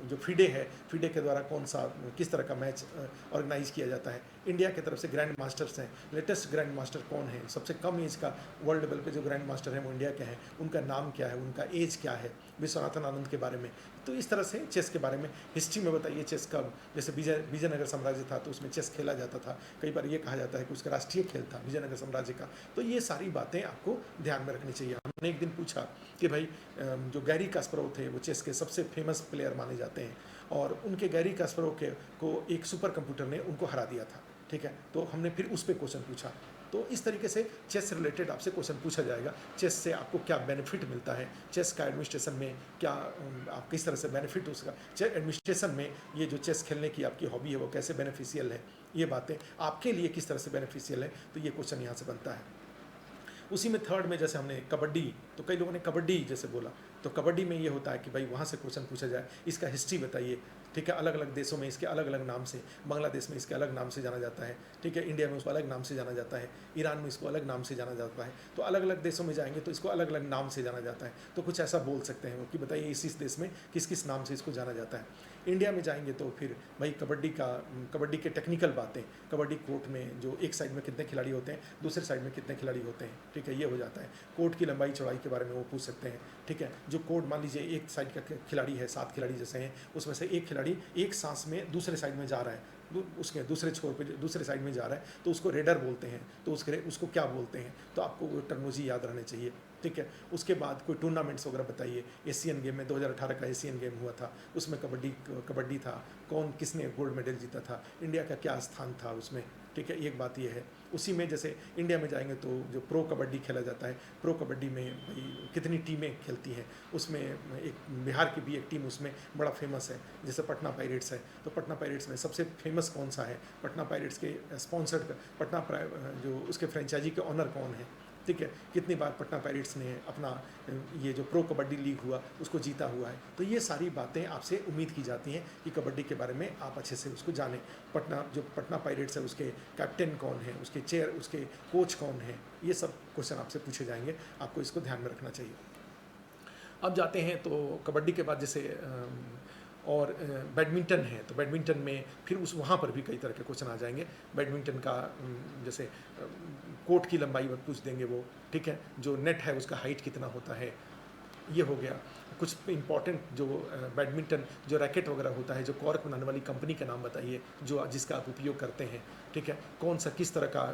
जो फीडे है, फीडे के द्वारा कौन सा किस तरह का मैच ऑर्गेनाइज किया जाता है। इंडिया की तरफ से ग्रैंड मास्टर्स हैं, लेटेस्ट ग्रैंड मास्टर कौन है, सबसे कम एज का वर्ल्ड लेवल पे जो ग्रैंड मास्टर हैं वो इंडिया के हैं, उनका नाम क्या है, उनका एज क्या है, विश्वनाथन आनंद के बारे में। तो इस तरह से चेस के बारे में हिस्ट्री में बताइए चेस का, जैसे विजयनगर साम्राज्य था तो उसमें चेस खेला जाता था, कई बार ये कहा जाता है कि उसका राष्ट्रीय खेल था विजयनगर साम्राज्य का। तो ये सारी बातें आपको ध्यान में रखनी चाहिए। हमने एक दिन पूछा कि भाई जो गैरी कास्परोव थे वो चेस के सबसे फेमस प्लेयर माने जाते हैं, और उनके गैरी कास्परोव को एक सुपर कंप्यूटर ने उनको हरा दिया था, ठीक है। तो हमने फिर उस पर क्वेश्चन पूछा। तो इस तरीके से चेस से रिलेटेड आपसे क्वेश्चन पूछा जाएगा, चेस से आपको क्या बेनिफिट मिलता है, चेस का एडमिनिस्ट्रेशन में क्या आप किस तरह से बेनिफिट उसका, चेस एडमिनिस्ट्रेशन में ये जो चेस खेलने की आपकी हॉबी है वो कैसे बेनिफिशियल है, ये बातें आपके लिए किस तरह से बेनिफिशियल है, तो ये क्वेश्चन यहाँ से बनता है। उसी में थर्ड में जैसे हमने कबड्डी, तो कई लोगों ने कबड्डी जैसे बोला, तो कबड्डी में ये होता है कि भाई वहाँ से क्वेश्चन पूछा जाए, इसका हिस्ट्री बताइए, ठीक है। अलग अलग देशों में इसके अलग अलग नाम से, बांग्लादेश में इसके अलग नाम से जाना जाता है, ठीक है। इंडिया में उसको अलग नाम से जाना जाता है, ईरान में इसको अलग नाम से जाना जाता है। तो अलग अलग देशों में जाएंगे तो इसको अलग अलग नाम से जाना जाता है। तो कुछ ऐसा बोल सकते हैं वो कि बताइए इस देश में किस किस नाम से इसको जाना जाता है। इंडिया में जाएंगे तो फिर भाई कबड्डी के टेक्निकल बातें, कबड्डी कोर्ट में जो एक साइड में कितने खिलाड़ी होते हैं, दूसरे साइड में कितने खिलाड़ी होते हैं, ठीक है, ये हो जाता है। कोर्ट की लंबाई चौड़ाई के बारे में वो पूछ सकते हैं, ठीक है। जो कोर्ट मान लीजिए एक साइड का खिलाड़ी है, 7 खिलाड़ी जैसे हैं, उसमें से एक खिलाड़ी एक सांस में दूसरे साइड में जा रहा है, उसके दूसरे छोर पे दूसरे साइड में जा रहा है, तो उसको रेडर बोलते हैं। तो उसको क्या बोलते हैं, तो आपको वो टर्मिनोलॉजी याद रहनी चाहिए, ठीक है। उसके बाद कोई टूर्नामेंट्स वगैरह बताइए। एशियन गेम में 2018 का एशियन गेम हुआ था, उसमें कबड्डी था, किसने गोल्ड मेडल जीता था, इंडिया का क्या स्थान था उसमें, ठीक है। एक बात ये है। उसी में जैसे इंडिया में जाएंगे तो जो प्रो कबड्डी खेला जाता है, प्रो कबड्डी में भाई कितनी टीमें खेलती हैं, उसमें एक बिहार की भी एक टीम उसमें बड़ा फेमस है, जैसे पटना पायरेट्स है। तो पटना पायरेट्स में सबसे फेमस कौन सा है, पटना पायरेट्स के स्पॉन्सर्ड जो उसके फ्रेंचाइजी के ऑनर कौन है, ठीक है। कितनी बार पटना पायरेट्स ने अपना ये जो प्रो कबड्डी लीग हुआ उसको जीता हुआ है। तो ये सारी बातें आपसे उम्मीद की जाती हैं कि कबड्डी के बारे में आप अच्छे से उसको जानें। पटना पायरेट्स है उसके कैप्टन कौन है, उसके कोच कौन है, ये सब क्वेश्चन आपसे पूछे जाएंगे, आपको इसको ध्यान में रखना चाहिए। अब जाते हैं तो कबड्डी के बाद जैसे और बैडमिंटन है, तो बैडमिंटन में फिर वहाँ पर भी कई तरह के क्वेश्चन आ जाएंगे। बैडमिंटन का जैसे कोर्ट की लंबाई पूछ देंगे वो, ठीक है। जो नेट है उसका हाइट कितना होता है, ये हो गया। कुछ इंपॉर्टेंट जो बैडमिंटन जो रैकेट वगैरह होता है, जो कॉर्क बनाने वाली कंपनी का नाम बताइए जिसका आप उपयोग करते हैं, ठीक है। कौन सा किस तरह का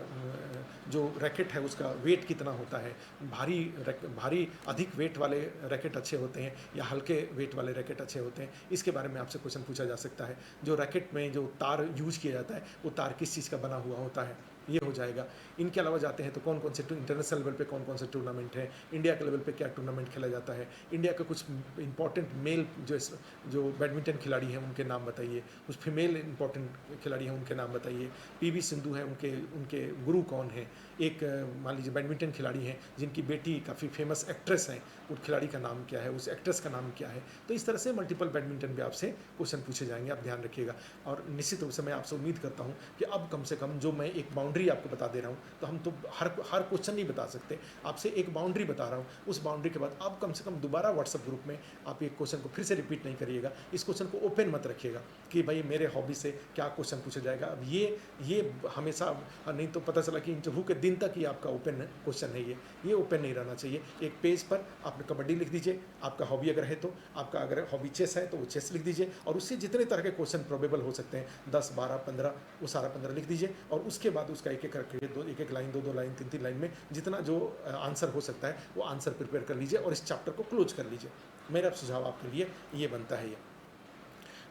जो रैकेट है उसका वेट कितना होता है, भारी अधिक वेट वाले रैकेट अच्छे होते हैं या हल्के वेट वाले रैकेट अच्छे होते हैं, इसके बारे में आपसे क्वेश्चन पूछा जा सकता है। जो रैकेट में जो तार यूज किया जाता है वो तार किस चीज़ का बना हुआ होता है, ये हो जाएगा। इनके अलावा जाते हैं तो कौन कौन से इंटरनेशनल लेवल पे कौन कौन से टूर्नामेंट है, इंडिया के लेवल पे क्या टूर्नामेंट खेला जाता है, इंडिया के कुछ इंपॉर्टेंट मेल जो बैडमिंटन खिलाड़ी हैं उनके नाम बताइए, कुछ फीमेल इंपॉर्टेंट खिलाड़ी हैं उनके नाम बताइए। पीवी सिंधु है, उनके गुरु कौन है। एक मान लीजिए बैडमिंटन खिलाड़ी हैं जिनकी बेटी काफ़ी फेमस एक्ट्रेस हैं, उस खिलाड़ी का नाम क्या है, उस एक्ट्रेस का नाम क्या है। तो इस तरह से मल्टीपल बैडमिंटन पे आपसे क्वेश्चन पूछे जाएंगे, आप ध्यान रखिएगा। और निश्चित रूप से मैं आपसे उम्मीद करता हूँ कि अब कम से कम जो मैं एक बाउंड्री आपको बता दे रहा हूँ, तो हम तो हर क्वेश्चन नहीं बता सकते, आपसे एक बाउंड्री बता रहा हूँ। उस बाउंड्री के बाद आप कम से कम दोबारा व्हाट्सएप ग्रुप में आप एक क्वेश्चन को फिर से रिपीट नहीं करिएगा, इस क्वेश्चन को ओपन मत रखिएगा कि भाई मेरे हॉबी से क्या क्वेश्चन पूछा जाएगा। अब ये हमेशा नहीं तो पता चला कि इंटरव्यू के दिन तक ही आपका ओपन क्वेश्चन है, ये ओपन नहीं रहना चाहिए। एक पेज पर आपने कबड्डी लिख दीजिए, आपका हॉबी अगर है तो, आपका अगर हॉबी चेस है तो वो चेस लिख दीजिए, और उससे जितने तरह के क्वेश्चन प्रोबेबल हो सकते हैं 10, 12, 15, वो सारा 15 लिख दीजिए। और उसके बाद उसका एक एक करके एक लाइन, दो लाइन, तीन लाइन में जितना जो आंसर हो सकता है वो आंसर प्रिपेयर कर लीजिए और इस चैप्टर को क्लोज कर लीजिए। मेरा सुझाव आपके लिए ये बनता है। ये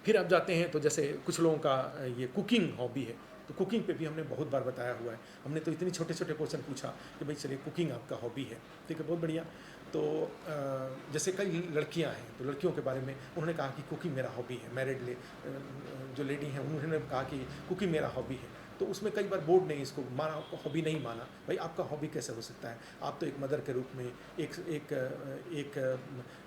फिर आप जाते हैं तो जैसे कुछ लोगों का ये कुकिंग हॉबी है, तो कुकिंग पे भी हमने बहुत बार बताया हुआ है। हमने तो इतने छोटे छोटे क्वेश्चन पूछा कि भाई चलिए कुकिंग आपका हॉबी है, ठीक है, बहुत बढ़िया। तो जैसे कई लड़कियां हैं, तो लड़कियों के बारे में उन्होंने कहा कि कुकिंग मेरा हॉबी है। मैरिड जो लेडी हैं उन्होंने कहा कि कुकिंग मेरा हॉबी है। तो उसमें कई बार बोर्ड ने इसको माना, आपको हॉबी नहीं माना। भाई आपका हॉबी कैसे हो सकता है? आप तो एक मदर के रूप में, एक एक एक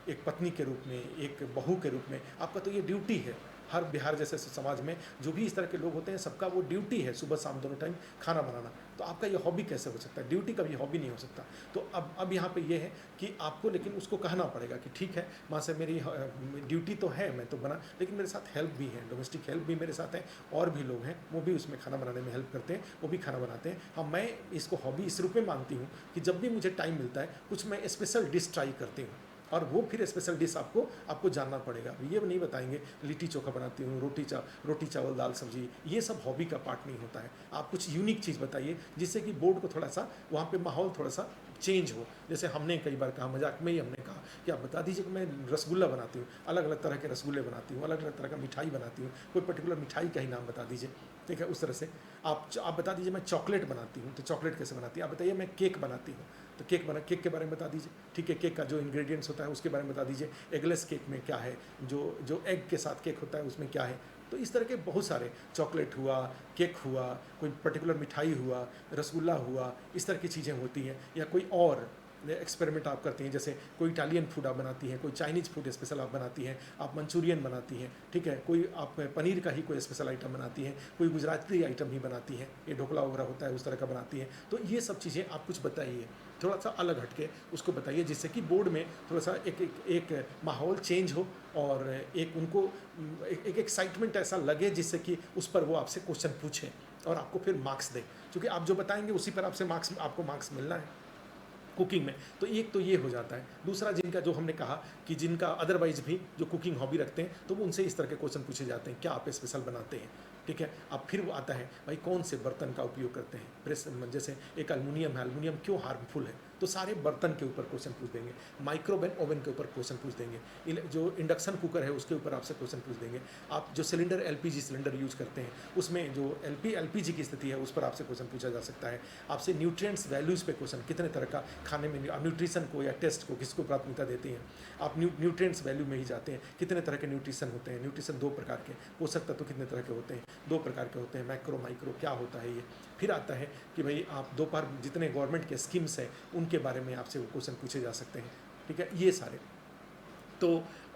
एक पत्नी के रूप में, एक बहू के रूप में, आपका तो ये ड्यूटी है। हर बिहार जैसे समाज में जो भी इस तरह के लोग होते हैं, सबका वो ड्यूटी है सुबह शाम दोनों टाइम खाना बनाना। तो आपका ये हॉबी कैसे हो सकता है? ड्यूटी कभी हॉबी नहीं हो सकता। तो अब यहाँ पे ये है कि आपको लेकिन उसको कहना पड़ेगा कि ठीक है माँ से मेरी ड्यूटी तो है, मैं तो बना, लेकिन मेरे साथ हेल्प भी है, डोमेस्टिक हेल्प भी मेरे साथ है, और भी लोग हैं वो भी उसमें खाना बनाने में हेल्प करते हैं, वो भी खाना बनाते हैं। हाँ, मैं इसको हॉबी इस रूप में मानती हूँ कि जब भी मुझे टाइम मिलता है कुछ मैं स्पेशल डिश ट्राई करती हूँ, और वो फिर स्पेशल डिश आपको जानना पड़ेगा। ये नहीं बताएंगे लिट्टी चोखा बनाती हूँ, रोटी चावल दाल सब्जी, ये सब हॉबी का पार्ट नहीं होता है। आप कुछ यूनिक चीज़ बताइए जिससे कि बोर्ड को थोड़ा सा वहाँ पे माहौल थोड़ा सा चेंज हो। जैसे हमने कई बार कहा, मजाक में ही हमने कहा कि आप बता दीजिए कि मैं रसगुल्ला बनाती हूँ, अलग अलग तरह के रसगुल्ले बनाती हूँ, अलग अलग तरह का मिठाई बनाती हूँ, कोई पर्टिकुलर मिठाई का ही नाम बता दीजिए। ठीक है, उस तरह से आप बता दीजिए मैं चॉकलेट बनाती हूँ, तो चॉकलेट कैसे बनाती है? आप बताइए मैं केक बनाती हूँ, तो केक के बारे में बता दीजिए। ठीक है, केक का जो इंग्रेडिएंट्स होता है उसके बारे में बता दीजिए। एगलेस केक में क्या है, जो एग के साथ केक होता है उसमें क्या है। तो इस तरह के बहुत सारे, चॉकलेट हुआ, केक हुआ, कोई पर्टिकुलर मिठाई हुआ, रसगुल्ला हुआ, इस तरह की चीज़ें होती हैं। या कोई और एक्सपेरिमेंट आप करती हैं, जैसे कोई इटालियन फूड आप बनाती हैं, कोई चाइनीज़ फूड स्पेशल आप बनाती हैं, आप मंचूरियन बनाती हैं। ठीक है, कोई आप पनीर का ही कोई स्पेशल आइटम बनाती हैं, कोई गुजराती आइटम ही बनाती हैं, ये ढोकला वगैरह होता है उस तरह का बनाती हैं। तो ये सब चीज़ें आप कुछ बताइए, थोड़ा सा अलग हटके उसको बताइए, जिससे कि बोर्ड में थोड़ा सा एक माहौल चेंज हो, और एक उनको एक एक्साइटमेंट ऐसा लगे जिससे कि उस पर वो आपसे क्वेश्चन पूछें और आपको फिर मार्क्स दें, क्योंकि आप जो बताएंगे उसी पर आपको मार्क्स मिलना है कुकिंग में। तो एक तो ये हो जाता है। दूसरा, जिनका जो हमने कहा कि जिनका अदरवाइज भी जो कुकिंग हॉबी रखते हैं, तो वो उनसे इस तरह के क्वेश्चन पूछे जाते हैं, क्या आप स्पेशल बनाते हैं? ठीक है, अब फिर वो आता है भाई कौन से बर्तन का उपयोग करते हैं, प्रेस, जैसे एक एल्युमिनियम है, एल्युमिनियम क्यों हार्मफुल है, तो सारे बर्तन के ऊपर क्वेश्चन पूछ देंगे। माइक्रोवेव ओवन के ऊपर क्वेश्चन पूछ देंगे। जो इंडक्शन कुकर है उसके ऊपर आपसे क्वेश्चन पूछ देंगे। आप जो सिलेंडर एलपीजी सिलेंडर यूज करते हैं उसमें जो एलपीजी की स्थिति है उस पर आपसे क्वेश्चन पूछा जा सकता है। आपसे न्यूट्रिएंट्स वैल्यूज़ पे क्वेश्चन, कितने तरह का खाने में न्यूट्रिशन को या टेस्ट को किसको प्राथमिकता देते हैं, आप न्यूट्रिएंट्स वैल्यू में ही जाते हैं। कितने तरह के न्यूट्रिशन होते हैं, न्यूट्रिशन 2 प्रकार के, पोषक तत्व कितने तरह के होते हैं, 2 प्रकार के होते हैं, मैक्रो माइक्रो क्या होता है ये। फिर आता है कि भाई आप दोपहर जितने गवर्नमेंट के स्कीम्स हैं उनके बारे में आपसे वो क्वेश्चन पूछे जा सकते हैं। ठीक है, ये सारे तो,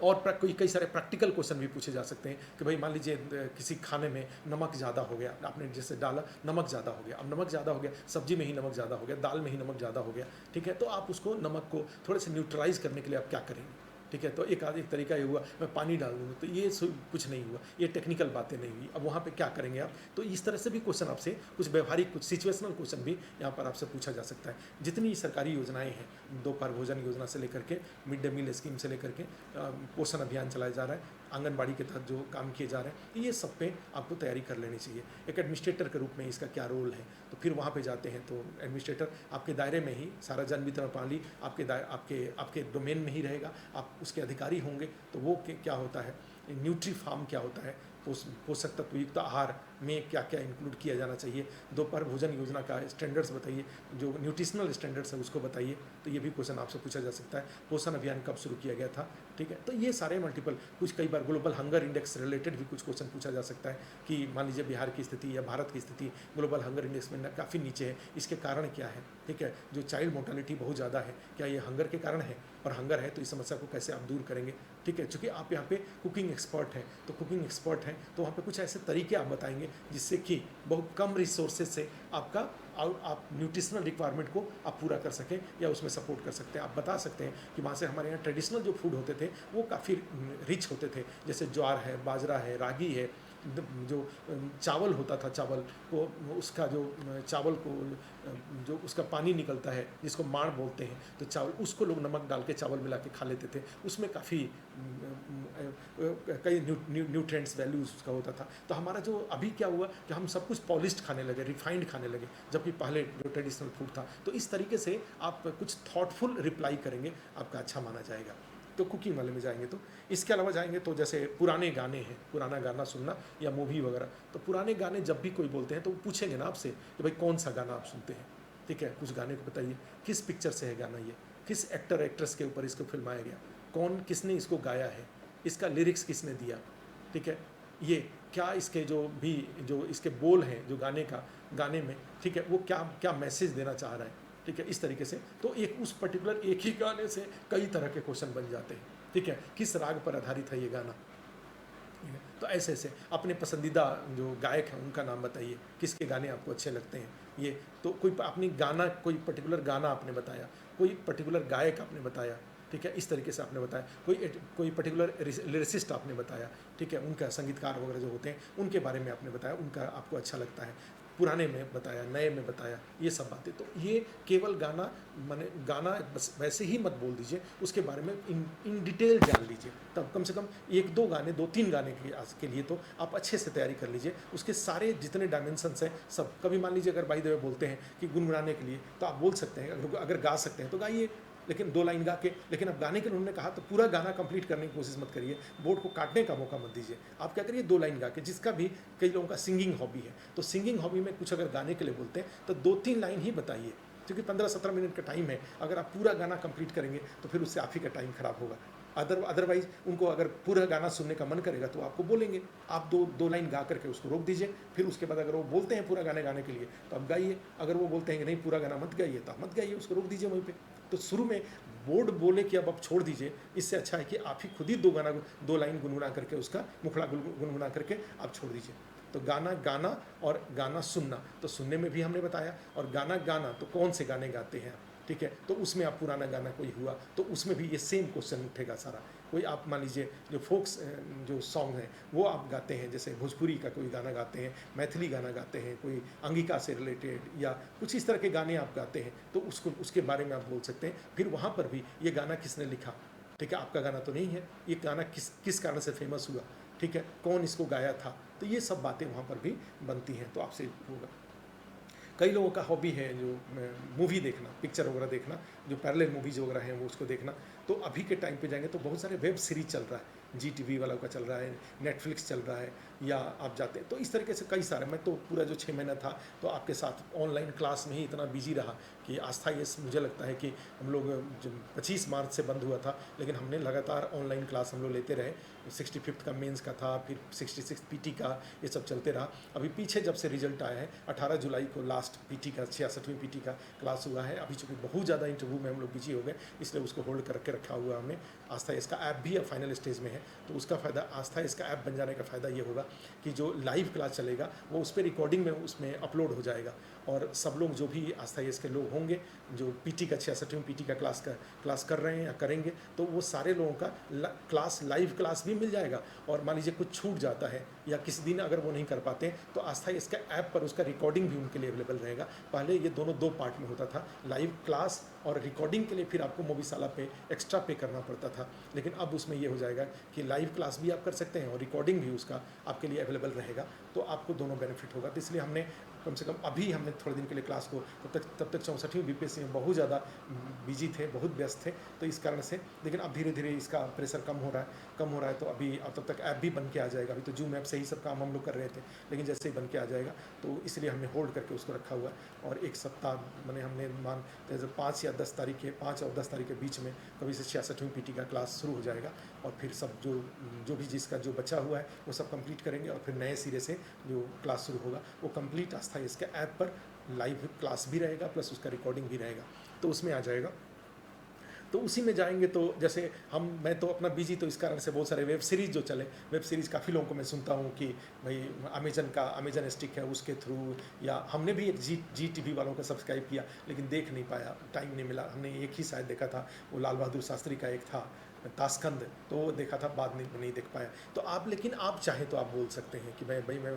और कई सारे प्रैक्टिकल क्वेश्चन भी पूछे जा सकते हैं कि भाई मान लीजिए किसी खाने में नमक ज़्यादा हो गया, आपने जैसे डाला नमक ज़्यादा हो गया, अब नमक ज़्यादा हो गया, सब्जी में ही नमक ज़्यादा हो गया, दाल में ही नमक ज़्यादा हो गया। ठीक है, तो आप उसको नमक को थोड़े से न्यूट्रलाइज करने के लिए आप क्या करेंगे? ठीक है, तो एक तरीका ये हुआ मैं पानी डाल दूँगा, तो ये कुछ नहीं हुआ, ये टेक्निकल बातें नहीं हुई। अब वहाँ पे क्या करेंगे आप? तो इस तरह से भी क्वेश्चन आपसे कुछ व्यवहारिक, कुछ सिचुएशनल क्वेश्चन भी यहाँ पर आपसे पूछा जा सकता है। जितनी सरकारी योजनाएं हैं, दोपहर भोजन योजना से लेकर के, मिड डे मील स्कीम से लेकर के, पोषण अभियान चलाया जा रहा है, आंगनबाड़ी के तहत जो काम किए जा रहे हैं, ये सब पे आपको तैयारी कर लेनी चाहिए। एक एडमिनिस्ट्रेटर के रूप में इसका क्या रोल है, तो फिर वहाँ पे जाते हैं तो एडमिनिस्ट्रेटर आपके दायरे में ही, सारा जन वितरण प्रणाली आपके डोमेन में ही रहेगा, आप उसके अधिकारी होंगे। तो वो क्या होता है, न्यूट्री फार्म क्या होता है, पोषक तत्वयुक्त आहार में क्या क्या इंक्लूड किया जाना चाहिए, दोपहर भोजन योजना का स्टैंडर्ड्स बताइए, जो न्यूट्रिशनल स्टैंडर्ड्स है उसको बताइए। तो ये भी क्वेश्चन आपसे पूछा जा सकता है। पोषण अभियान कब शुरू किया गया था? ठीक है, तो ये सारे मल्टीपल, कुछ कई बार ग्लोबल हंगर इंडेक्स रिलेटेड भी कुछ क्वेश्चन पूछा जा सकता है कि मान लीजिए बिहार की स्थिति या भारत की स्थिति ग्लोबल हंगर इंडेक्स में काफ़ी नीचे है, इसके कारण क्या है? ठीक है, जो चाइल्ड मोर्टालिटी बहुत ज़्यादा है, क्या ये हंगर के कारण है? और हंगर है तो इस समस्या को कैसे आप दूर करेंगे? ठीक है, चूँकि आप यहाँ पे कुकिंग एक्सपर्ट हैं, तो कुकिंग एक्सपर्ट हैं तो वहाँ पे कुछ ऐसे तरीके आप बताएंगे जिससे कि बहुत कम रिसोर्सेज से आप न्यूट्रिशनल रिक्वायरमेंट को आप पूरा कर सकें या उसमें सपोर्ट कर सकते हैं। आप बता सकते हैं कि वहाँ से हमारे यहाँ ट्रेडिशनल जो फूड होते थे वो काफ़ी रिच होते थे, जैसे ज्वार है, बाजरा है, रागी है, जो चावल होता था, चावल को उसका जो चावल को जो उसका पानी निकलता है जिसको माड़ बोलते हैं, तो चावल उसको लोग नमक डाल के चावल मिला के खा लेते थे, उसमें काफ़ी कई न्यूट्रिएंट्स वैल्यूज उसका होता था। तो हमारा जो अभी क्या हुआ कि हम सब कुछ पॉलिश्ड खाने लगे, रिफाइंड खाने लगे, जबकि पहले जो ट्रेडिशनल फूड था। तो इस तरीके से आप कुछ थॉटफुल रिप्लाई करेंगे, आपका अच्छा माना जाएगा। तो कुकिंग वाले में जाएंगे। तो इसके अलावा जाएंगे तो जैसे पुराने गाने हैं, पुराना गाना सुनना या मूवी वगैरह, तो पुराने गाने जब भी कोई बोलते हैं तो वो पूछेंगे ना आपसे कि भाई कौन सा गाना आप सुनते हैं। ठीक है, कुछ गाने को बताइए, किस पिक्चर से है गाना, ये किस एक्टर एक्ट्रेस के ऊपर इसको फिल्माया गया, किसने इसको गाया है, इसका लिरिक्स किसने दिया। ठीक है, ये क्या इसके जो इसके बोल हैं जो गाने में, ठीक है, वो क्या क्या मैसेज देना चाह रहा है, ठीक है, इस तरीके से। तो एक उस पर्टिकुलर एक ही गाने से कई तरह के क्वेश्चन बन जाते हैं, ठीक है, किस राग पर आधारित है ये गाना, ठीक है। तो ऐसे ऐसे अपने पसंदीदा जो गायक हैं उनका नाम बताइए, किसके गाने आपको अच्छे लगते हैं। ये तो कोई अपनी गाना, कोई पर्टिकुलर गाना आपने बताया, कोई पर्टिकुलर गायक आपने बताया, ठीक है, इस तरीके से आपने बताया, कोई पर्टिकुलर लिरिसिस्ट आपने बताया, ठीक है, उनका संगीतकार वगैरह जो होते हैं उनके बारे में आपने बताया, उनका आपको अच्छा लगता है, पुराने में बताया, नए में बताया, ये सब बातें। तो ये केवल गाना माने गाना बस वैसे ही मत बोल दीजिए, उसके बारे में इन डिटेल जान लीजिए। तब कम से कम एक दो गाने, दो तीन गाने के लिए तो आप अच्छे से तैयारी कर लीजिए, उसके सारे जितने डायमेंशंस हैं सब। कभी मान लीजिए अगर बाई द वे बोलते हैं कि गुनगुनाने के लिए, तो आप बोल सकते हैं, अगर गा सकते हैं तो गाइए, लेकिन 2 लाइन गा के। लेकिन अब गाने के लिए उन्होंने कहा तो पूरा गाना कंप्लीट करने की कोशिश मत करिए, बोर्ड को काटने का मौका मत दीजिए। आप क्या करिए, 2 लाइन गा के, जिसका भी कई लोगों का सिंगिंग हॉबी है, तो सिंगिंग हॉबी में कुछ अगर गाने के लिए बोलते हैं तो 2-3 लाइन ही बताइए, क्योंकि 15-17 मिनट का टाइम है। अगर आप पूरा गाना कंप्लीट करेंगे तो फिर उससे आप ही का टाइम खराब होगा। अदरवाइज उनको अगर पूरा गाना सुनने का मन करेगा तो आपको बोलेंगे, आप 2 लाइन गा करके उसको रोक दीजिए। फिर उसके बाद अगर वो बोलते हैं पूरा गाने गाने के लिए तो आप गाइए, अगर वो बोलते हैं कि नहीं पूरा गाना मत गाइए तो आप मत गाइए, उसको रोक दीजिए वहीं पे। तो शुरू में बोर्ड बोले कि अब आप छोड़ दीजिए, इससे अच्छा है कि आप ही खुद ही 2 लाइन गुनगुना करके, उसका मुखड़ा गुनगुना करके आप छोड़ दीजिए। तो गाना गाना और गाना सुनना, तो सुनने में भी हमने बताया, और गाना गाना तो कौन से गाने गाते हैं आप, ठीक है, तो उसमें आप पुराना गाना कोई हुआ तो उसमें भी ये सेम क्वेश्चन उठेगा सारा। कोई आप मान लीजिए जो फोक्स जो सॉन्ग हैं वो आप गाते हैं, जैसे भोजपुरी का कोई गाना गाते हैं, मैथिली गाना गाते हैं, कोई अंगिका से रिलेटेड या कुछ इस तरह के गाने आप गाते हैं, तो उसके बारे में आप बोल सकते हैं। फिर वहाँ पर भी ये गाना किसने लिखा, ठीक है, आपका गाना तो नहीं है, ये गाना किस कारण से फेमस हुआ, ठीक है, कौन इसको गाया था, तो ये सब बातें वहाँ पर भी बनती हैं। तो आपसे होगा, कई लोगों का हॉबी है जो मूवी देखना, पिक्चर वगैरह देखना, जो पैरेलल मूवीज़ वगैरह हैं वो उसको देखना। तो अभी के टाइम पे जाएंगे तो बहुत सारे वेब सीरीज चल रहा है, GTV वालों का चल रहा है, नेटफ्लिक्स चल रहा है, या आप जाते हैं तो इस तरीके से कई सारे। मैं तो पूरा जो 6 महीना था तो आपके साथ ऑनलाइन क्लास में ही इतना बिजी रहा कि आस्था ये मुझे लगता है कि हम लोग 25 मार्च से बंद हुआ था, लेकिन हमने लगातार ऑनलाइन क्लास हम लोग लेते रहे। 65th का मेंस का था, फिर 66 PT का, ये सब चलते रहा। अभी पीछे जब से रिजल्ट आया है 18 जुलाई को लास्ट PT का 66वीं PT का क्लास हुआ है। अभी चूँकि बहुत ज़्यादा इंटरव्यू में हम लोग बिजी हो गए, इसलिए उसको होल्ड करके रखा हुआ हमने। आस्था इसका ऐप भी अब फाइनल स्टेज में है, तो उसका फ़ायदा, आस्था इसका ऐप बन जाने का फ़ायदा ये होगा कि जो लाइव क्लास चलेगा वो उस पर रिकॉर्डिंग में उसमें अपलोड हो जाएगा, और सब लोग जो भी आस्था इसके लोग होंगे जो PT का 66वीं PT का क्लास कर रहे हैं या करेंगे, तो वो सारे लोगों का क्लास, लाइव क्लास भी मिल जाएगा। और मान लीजिए कुछ छूट जाता है या किसी दिन अगर वो नहीं कर पाते हैं तो आस्था इसका ऐप पर उसका रिकॉर्डिंग भी उनके लिए अवेलेबल रहेगा। पहले ये दोनों 2 पार्ट में होता था, लाइव क्लास और रिकॉर्डिंग के लिए फिर आपको मोबीसाला पे एक्स्ट्रा पे करना पड़ता था, लेकिन अब उसमें ये हो जाएगा कि लाइव क्लास भी आप कर सकते हैं और रिकॉर्डिंग भी उसका आपके लिए अवेलेबल रहेगा, तो आपको दोनों बेनिफिट होगा। तो इसलिए हमने कम से कम अभी हमने थोड़े दिन के लिए क्लास को, तब तक 64वीं BPSC में बहुत ज़्यादा बिजी थे, बहुत व्यस्त थे, तो इस कारण से। लेकिन अब धीरे धीरे इसका प्रेशर कम हो रहा है, तो अभी अब तब तक ऐप भी बन के आ जाएगा। अभी तो जूम ऐप से ही सब काम हम लोग कर रहे थे, लेकिन जैसे ही बन के आ जाएगा तो इसलिए हमने होल्ड करके उसको रखा हुआ है। और एक सप्ताह मैंने हमने जैसे 5 या 10 तारीख के, 5 और 10 तारीख के बीच में कभी से 66वीं PT का क्लास शुरू हो जाएगा, और फिर सब जो भी जिसका जो बचा हुआ है वो सब कंप्लीट करेंगे, और फिर नए सिरे से जो क्लास शुरू होगा वो कंप्लीट आस्था इसके ऐप पर लाइव क्लास भी रहेगा, प्लस उसका रिकॉर्डिंग भी रहेगा, तो उसमें आ जाएगा। तो उसी में जाएंगे तो जैसे मैं तो अपना बिजी, तो इस कारण से बहुत सारे वेब सीरीज़ जो चले, वेब सीरीज़ काफ़ी लोगों को मैं सुनता हूँ कि भाई अमेजन स्टिक है उसके थ्रू, या हमने भी एक GTV वालों का सब्सक्राइब किया, लेकिन देख नहीं पाया, टाइम नहीं मिला। हमने एक ही शायद देखा था, वो लाल बहादुर शास्त्री का एक था ताशकंद, तो वो देखा था, बाद में नहीं देख पाया। तो आप, लेकिन आप चाहें तो आप बोल सकते हैं कि भाई मैं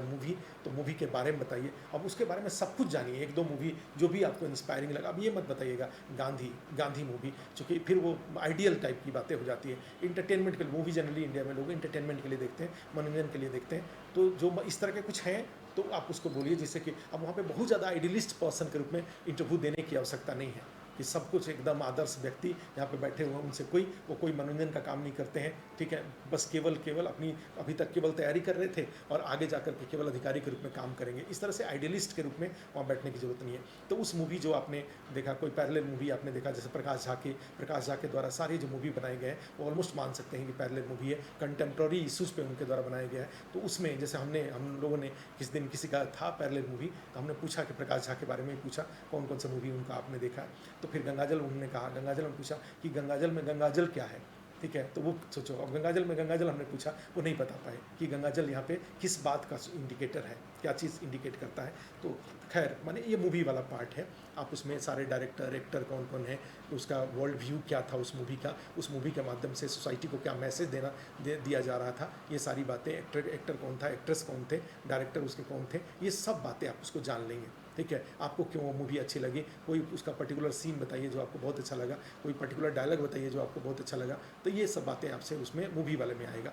मूवी के बारे में बताइए। अब उसके बारे में सब कुछ जानिए, 1-2 मूवी जो भी आपको इंस्पायरिंग लगा। अब ये मत बताइएगा गांधी मूवी, चूँकि फिर वो आइडियल टाइप की बातें हो जाती है। इंटरटेनमेंट के लिए मूवी जनरली इंडिया में लोग इंटरटेनमेंट के लिए देखते हैं, मनोरंजन के लिए देखते हैं, तो जो इस तरह के कुछ हैं तो आप उसको बोलिए, जिससे कि अब वहाँ पे बहुत ज़्यादा आइडियलिस्ट पर्सन के रूप में इंटरव्यू देने की आवश्यकता नहीं है, कि सब कुछ एकदम आदर्श व्यक्ति यहाँ पे बैठे हुए हैं, उनसे वो कोई मनोरंजन का काम नहीं करते हैं, ठीक है, बस केवल अपनी अभी तक केवल तैयारी कर रहे थे और आगे जाकर के केवल अधिकारी के रूप में काम करेंगे, इस तरह से आइडियलिस्ट के रूप में वहाँ बैठने की जरूरत नहीं है। तो उस मूवी जो आपने देखा, कोई पैरेलल मूवी आपने देखा, जैसे प्रकाश झा के द्वारा सारे जो मूवी बनाए गए हैं वो ऑलमोस्ट मान सकते हैं कि पैरेलल मूवी है, कंटेम्प्रोरी इशूज़ पे उनके द्वारा बनाया गया है। तो उसमें जैसे हम लोगों ने किस दिन किसी का था पैरेलल मूवी, तो हमने पूछा कि प्रकाश झा के बारे में पूछा कौन कौन सा मूवी उनका आपने देखा है, तो फिर गंगाजल उन्होंने कहा, गंगाजल में पूछा कि गंगाजल में गंगाजल क्या है, ठीक है, तो वो सोचो, अब गंगाजल में गंगाजल हमने पूछा, वो नहीं बता पाए कि गंगाजल यहाँ पे किस बात का इंडिकेटर है, क्या चीज़ इंडिकेट करता है। तो खैर माने ये मूवी वाला पार्ट है, आप उसमें सारे डायरेक्टर एक्टर कौन कौन है, उसका वर्ल्ड व्यू क्या था उस मूवी का, उस मूवी के माध्यम से सोसाइटी को क्या मैसेज दिया जा रहा था, ये सारी बातें, एक्टर कौन था, एक्ट्रेस कौन थे, डायरेक्टर उसके कौन थे, ये सब बातें आप उसको जान लेंगे, ठीक है। आपको क्यों वो मूवी अच्छी लगी, कोई उसका पर्टिकुलर सीन बताइए जो आपको बहुत अच्छा लगा, कोई पर्टिकुलर डायलॉग बताइए जो आपको बहुत अच्छा लगा, तो ये सब बातें आपसे उसमें मूवी वाले में आएगा।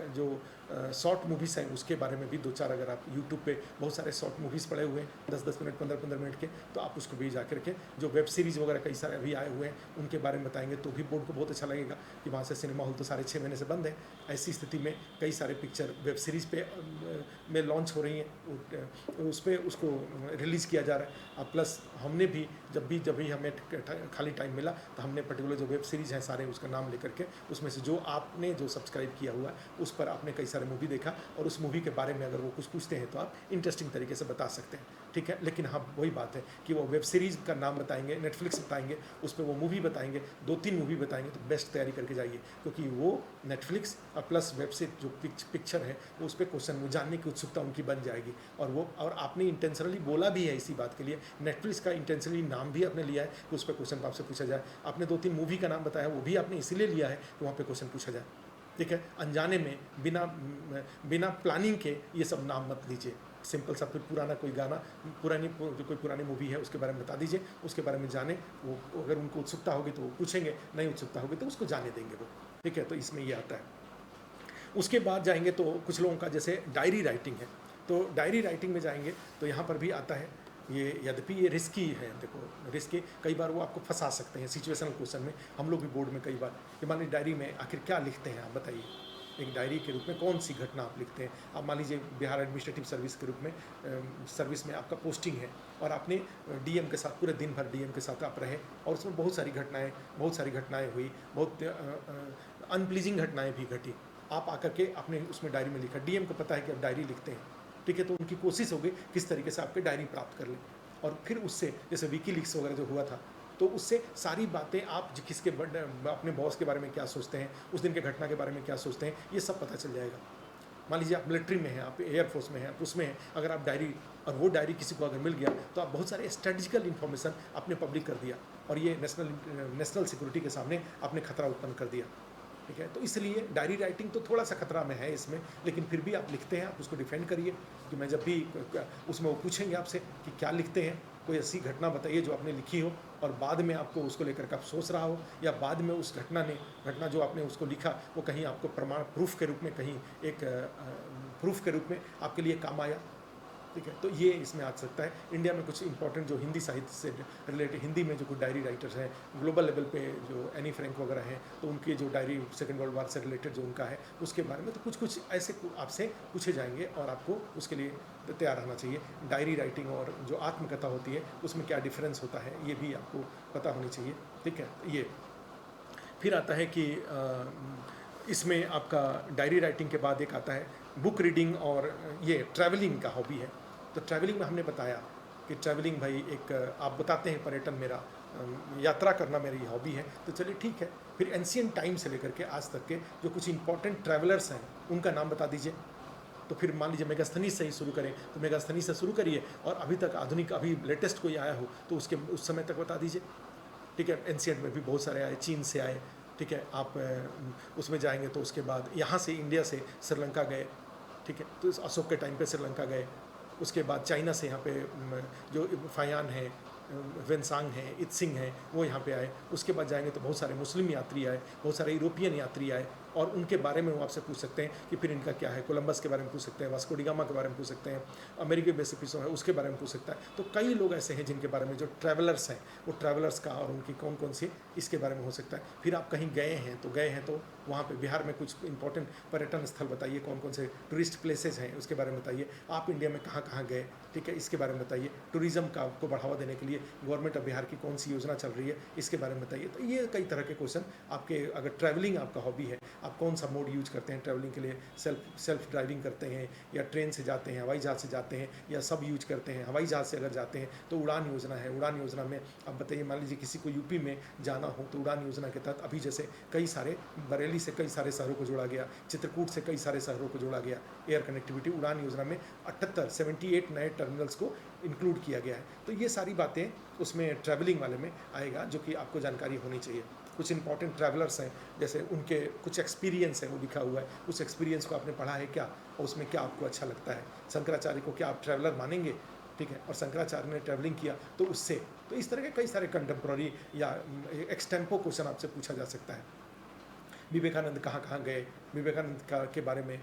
जो शॉर्ट मूवीज़ हैं उसके बारे में भी दो चार, अगर आप यूट्यूब पे बहुत सारे शॉर्ट मूवीज़ पड़े हुए हैं 10-10 मिनट 15-15 मिनट के, तो आप उसको भी जा करके, जो वेब सीरीज़ वगैरह कई सारे अभी आए हुए हैं उनके बारे में बताएंगे तो भी बोर्ड को बहुत अच्छा लगेगा कि वहाँ से सिनेमा हॉल तो साढ़े 6 महीने से बंद है। ऐसी स्थिति में कई सारे पिक्चर वेब सीरीज़ पे में लॉन्च हो रही हैं, उस पर उसको रिलीज़ किया जा रहा है। अब प्लस हमने भी जब भी हमें खाली टाइम मिला तो हमने पर्टिकुलर जो वेब सीरीज़ हैं सारे उसका नाम लेकर के, उसमें से जो आपने जो सब्सक्राइब किया हुआ है उस पर आपने कई सारे मूवी देखा, और उस मूवी के बारे में अगर वो कुछ पूछते हैं तो आप इंटरेस्टिंग तरीके से बता सकते हैं, ठीक है। लेकिन हाँ वही बात है कि वो वेब सीरीज़ का नाम बताएंगे, नेटफ्लिक्स बताएंगे, उस पर वो मूवी बताएंगे, 2-3 मूवी बताएंगे, तो बेस्ट तैयारी करके जाइए, क्योंकि वो नेटफ्लिक्स और प्लस वेब से जो पिक्चर है वो उस पर क्वेश्चन जानने की उत्सुकता उनकी बन जाएगी। और आपने इंटेंशनली बोला भी है इसी बात के लिए, नेटफ्लिक्स का इंटेंशनली नाम भी आपने लिया है कि उस पर क्वेश्चन आपसे पूछा जाए, आपने 2-3 मूवी का नाम बताया वो भी आपने इसीलिए लिया है कि वहाँ पर क्वेश्चन पूछा जाए, ठीक है। अनजाने में बिना प्लानिंग के ये सब नाम मत लीजिए, सिंपल सा, फिर पुराना कोई गाना, कोई पुरानी मूवी है उसके बारे में बता दीजिए, उसके बारे में जाने, वो अगर उनको उत्सुकता होगी तो वो पूछेंगे, नहीं उत्सुकता होगी तो उसको जाने देंगे वो, ठीक है। तो इसमें ये आता है। उसके बाद जाएंगे तो कुछ लोगों का जैसे डायरी राइटिंग है, तो डायरी राइटिंग में जाएंगे तो यहाँ पर भी आता है, ये यद्यपि ये रिस्की है, देखो रिस्की, कई बार वो आपको फंसा सकते हैं सिचुएशनल क्वेश्चन में। हम लोग भी बोर्ड में कई बार कि मान लीजिए डायरी में आखिर क्या लिखते हैं आप बताइए, एक डायरी के रूप में कौन सी घटना आप लिखते हैं। आप मान लीजिए बिहार एडमिनिस्ट्रेटिव सर्विस के रूप में सर्विस में आपका पोस्टिंग है और आपने डीएम के साथ पूरे दिन भर डीएम के साथ आप रहे, और उसमें बहुत सारी घटनाएं हुई, बहुत अनप्लीजिंग घटनाएं भी घटी, आप आकर के आपने उसमें डायरी में लिखा, डीएम को पता है कि आप डायरी लिखते हैं, ठीक है। तो उनकी कोशिश होगी किस तरीके से आपके डायरी प्राप्त कर लें, और फिर उससे जैसे विकीलीक्स वगैरह जो हुआ था, तो उससे सारी बातें आप किसके अपने बॉस के बारे में क्या सोचते हैं, उस दिन के घटना के बारे में क्या सोचते हैं, ये सब पता चल जाएगा। मान लीजिए आप मिलिट्री में हैं, आप एयरफोर्स में हैं, आप उसमें हैं, अगर आप डायरी, और वो डायरी किसी को अगर मिल गया तो आप बहुत सारे स्ट्रेटजिकल इन्फॉर्मेशन आपने पब्लिक कर दिया, और ये नेशनल सिक्योरिटी के सामने आपने खतरा उत्पन्न कर दिया, ठीक है। तो इसलिए डायरी राइटिंग तो थोड़ा सा खतरा में है इसमें, लेकिन फिर भी आप लिखते हैं, आप उसको डिफेंड करिए कि मैं जब भी उसमें वो पूछेंगे आपसे कि क्या लिखते हैं, कोई ऐसी घटना बताइए जो आपने लिखी हो और बाद में आपको उसको लेकर के आप सोच रहा हो, या बाद में उस घटना जो आपने उसको लिखा वो कहीं आपको प्रमाण प्रूफ के रूप में, कहीं एक प्रूफ के रूप में आपके लिए काम आया, ठीक है। तो ये इसमें आ सकता है। इंडिया में कुछ इंपॉर्टेंट जो हिंदी साहित्य से रिलेटेड, हिंदी में जो कुछ डायरी राइटर्स हैं ग्लोबल लेवल पे, जो एनी फ्रैंक वगैरह हैं, तो उनकी जो डायरी सेकेंड वर्ल्ड वार से रिलेटेड जो उनका है उसके बारे में तो कुछ ऐसे आपसे पूछे जाएंगे, और आपको उसके लिए तैयार रहना चाहिए। डायरी राइटिंग और जो आत्मकथा होती है उसमें क्या डिफरेंस होता है ये भी आपको पता होनी चाहिए, ठीक है। ये फिर आता है कि इसमें आपका डायरी राइटिंग के बाद एक आता है बुक रीडिंग, और ये ट्रैवलिंग का हॉबी है। तो ट्रैवलिंग में हमने बताया कि ट्रैवलिंग भाई एक आप बताते हैं पर्यटन मेरा यात्रा करना मेरी हॉबी है, तो चलिए ठीक है। फिर एंशियंट टाइम से लेकर के आज तक के जो कुछ इंपॉर्टेंट ट्रैवलर्स हैं उनका नाम बता दीजिए। तो फिर मान लीजिए मेगास्थनीज से ही शुरू करें तो मेगास्थनीज से शुरू करिए, और अभी तक आधुनिक अभी लेटेस्ट कोई आया हो तो उसके उस समय तक बता दीजिए, ठीक है। एंशियंट में भी बहुत सारे आए, चीन से आए, ठीक है। आप उसमें जाएंगे तो उसके बाद यहाँ से इंडिया से श्रीलंका गए, ठीक है। तो अशोक के टाइम पे श्रीलंका गए, उसके बाद चाइना से यहाँ पे जो फायान है, वेनसांग है, इत्सिंग है, वो यहाँ पे आए। उसके बाद जाएंगे तो बहुत सारे मुस्लिम यात्री आए, बहुत सारे यूरोपियन यात्री आए, और उनके बारे में वो आपसे पूछ सकते हैं कि फिर इनका क्या है, कोलंबस के बारे में पूछ सकते हैं, वास्को डी गामा के बारे में पूछ सकते हैं, अमेरिकी वेसुविउस है उसके बारे में पूछ सकता है। तो कई लोग ऐसे हैं जिनके बारे में, जो ट्रैवलर्स हैं, वो ट्रैवलर्स का और उनकी कौन कौन सी इसके बारे में हो सकता है। फिर आप कहीं गए हैं तो वहाँ पे बिहार में कुछ इंपॉर्टेंट पर्यटन स्थल बताइए, कौन कौन से टूरिस्ट प्लेसेस हैं उसके बारे में बताइए। आप इंडिया में कहाँ कहाँ गए, ठीक है, इसके बारे में बताइए। टूरिज्म का को बढ़ावा देने के लिए गवर्नमेंट ऑफ बिहार की कौन सी योजना चल रही है, इसके बारे में बताइए। तो ये कई तरह के क्वेश्चन आपके, अगर ट्रैवलिंग आपका हॉबी है, आप कौन सा मोड यूज करते हैं ट्रैवलिंग के लिए, सेल्फ ड्राइविंग करते हैं या ट्रेन से जाते हैं, हवाई जहाज़ से जाते हैं, या सब यूज करते हैं। हवाई जहाज़ से अगर जाते हैं तो उड़ान योजना है, उड़ान योजना में अब बताइए, मान लीजिए किसी को यूपी में जाना हो तो उड़ान योजना के तहत अभी जैसे कई सारे, बरेली से कई सारे शहरों को जोड़ा गया, चित्रकूट से कई सारे शहरों को जोड़ा गया एयर कनेक्टिविटी उड़ान योजना में। 78 नए टर्मिनल्स को इंक्लूड किया गया है। तो ये सारी बातें उसमें ट्रैवलिंग वाले में आएगा, जो कि आपको जानकारी होनी चाहिए। कुछ इंपॉर्टेंट ट्रैवलर्स हैं, जैसे उनके कुछ एक्सपीरियंस है वो लिखा हुआ है, उस एक्सपीरियंस को आपने पढ़ा है क्या, और उसमें क्या आपको अच्छा लगता है। शंकराचार्य को क्या आप ट्रैवलर मानेंगे, ठीक है, और शंकराचार्य ने ट्रैवलिंग किया तो उससे, तो इस तरह के कई सारे कंटेम्प्रोरी या एक्सटेम्पो क्वेश्चन आपसे पूछा जा सकता है। विवेकानंद कहाँ कहाँ गए, विवेकानंद का के बारे में,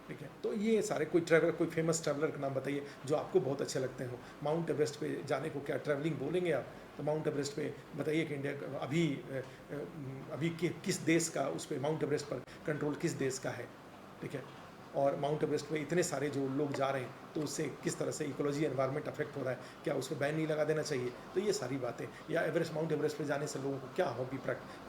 ठीक है। तो ये सारे, कोई ट्रैवलर, कोई फेमस ट्रैवलर का नाम बताइए जो आपको बहुत अच्छे लगते हो। माउंट एवरेस्ट पे जाने को क्या ट्रैवलिंग बोलेंगे आप, तो माउंट एवरेस्ट पे बताइए कि इंडिया अभी किस देश का उस पर माउंट एवरेस्ट पर कंट्रोल किस देश का है, ठीक है। और माउंट एवरेस्ट में इतने सारे जो लोग जा रहे हैं तो उससे किस तरह से इकोलॉजी एनवायरनमेंट अफेक्ट हो रहा है, क्या उसको बैन नहीं लगा देना चाहिए। तो ये सारी बातें, या एवरेस्ट, माउंट एवरेस्ट पे जाने से लोगों को क्या हॉबी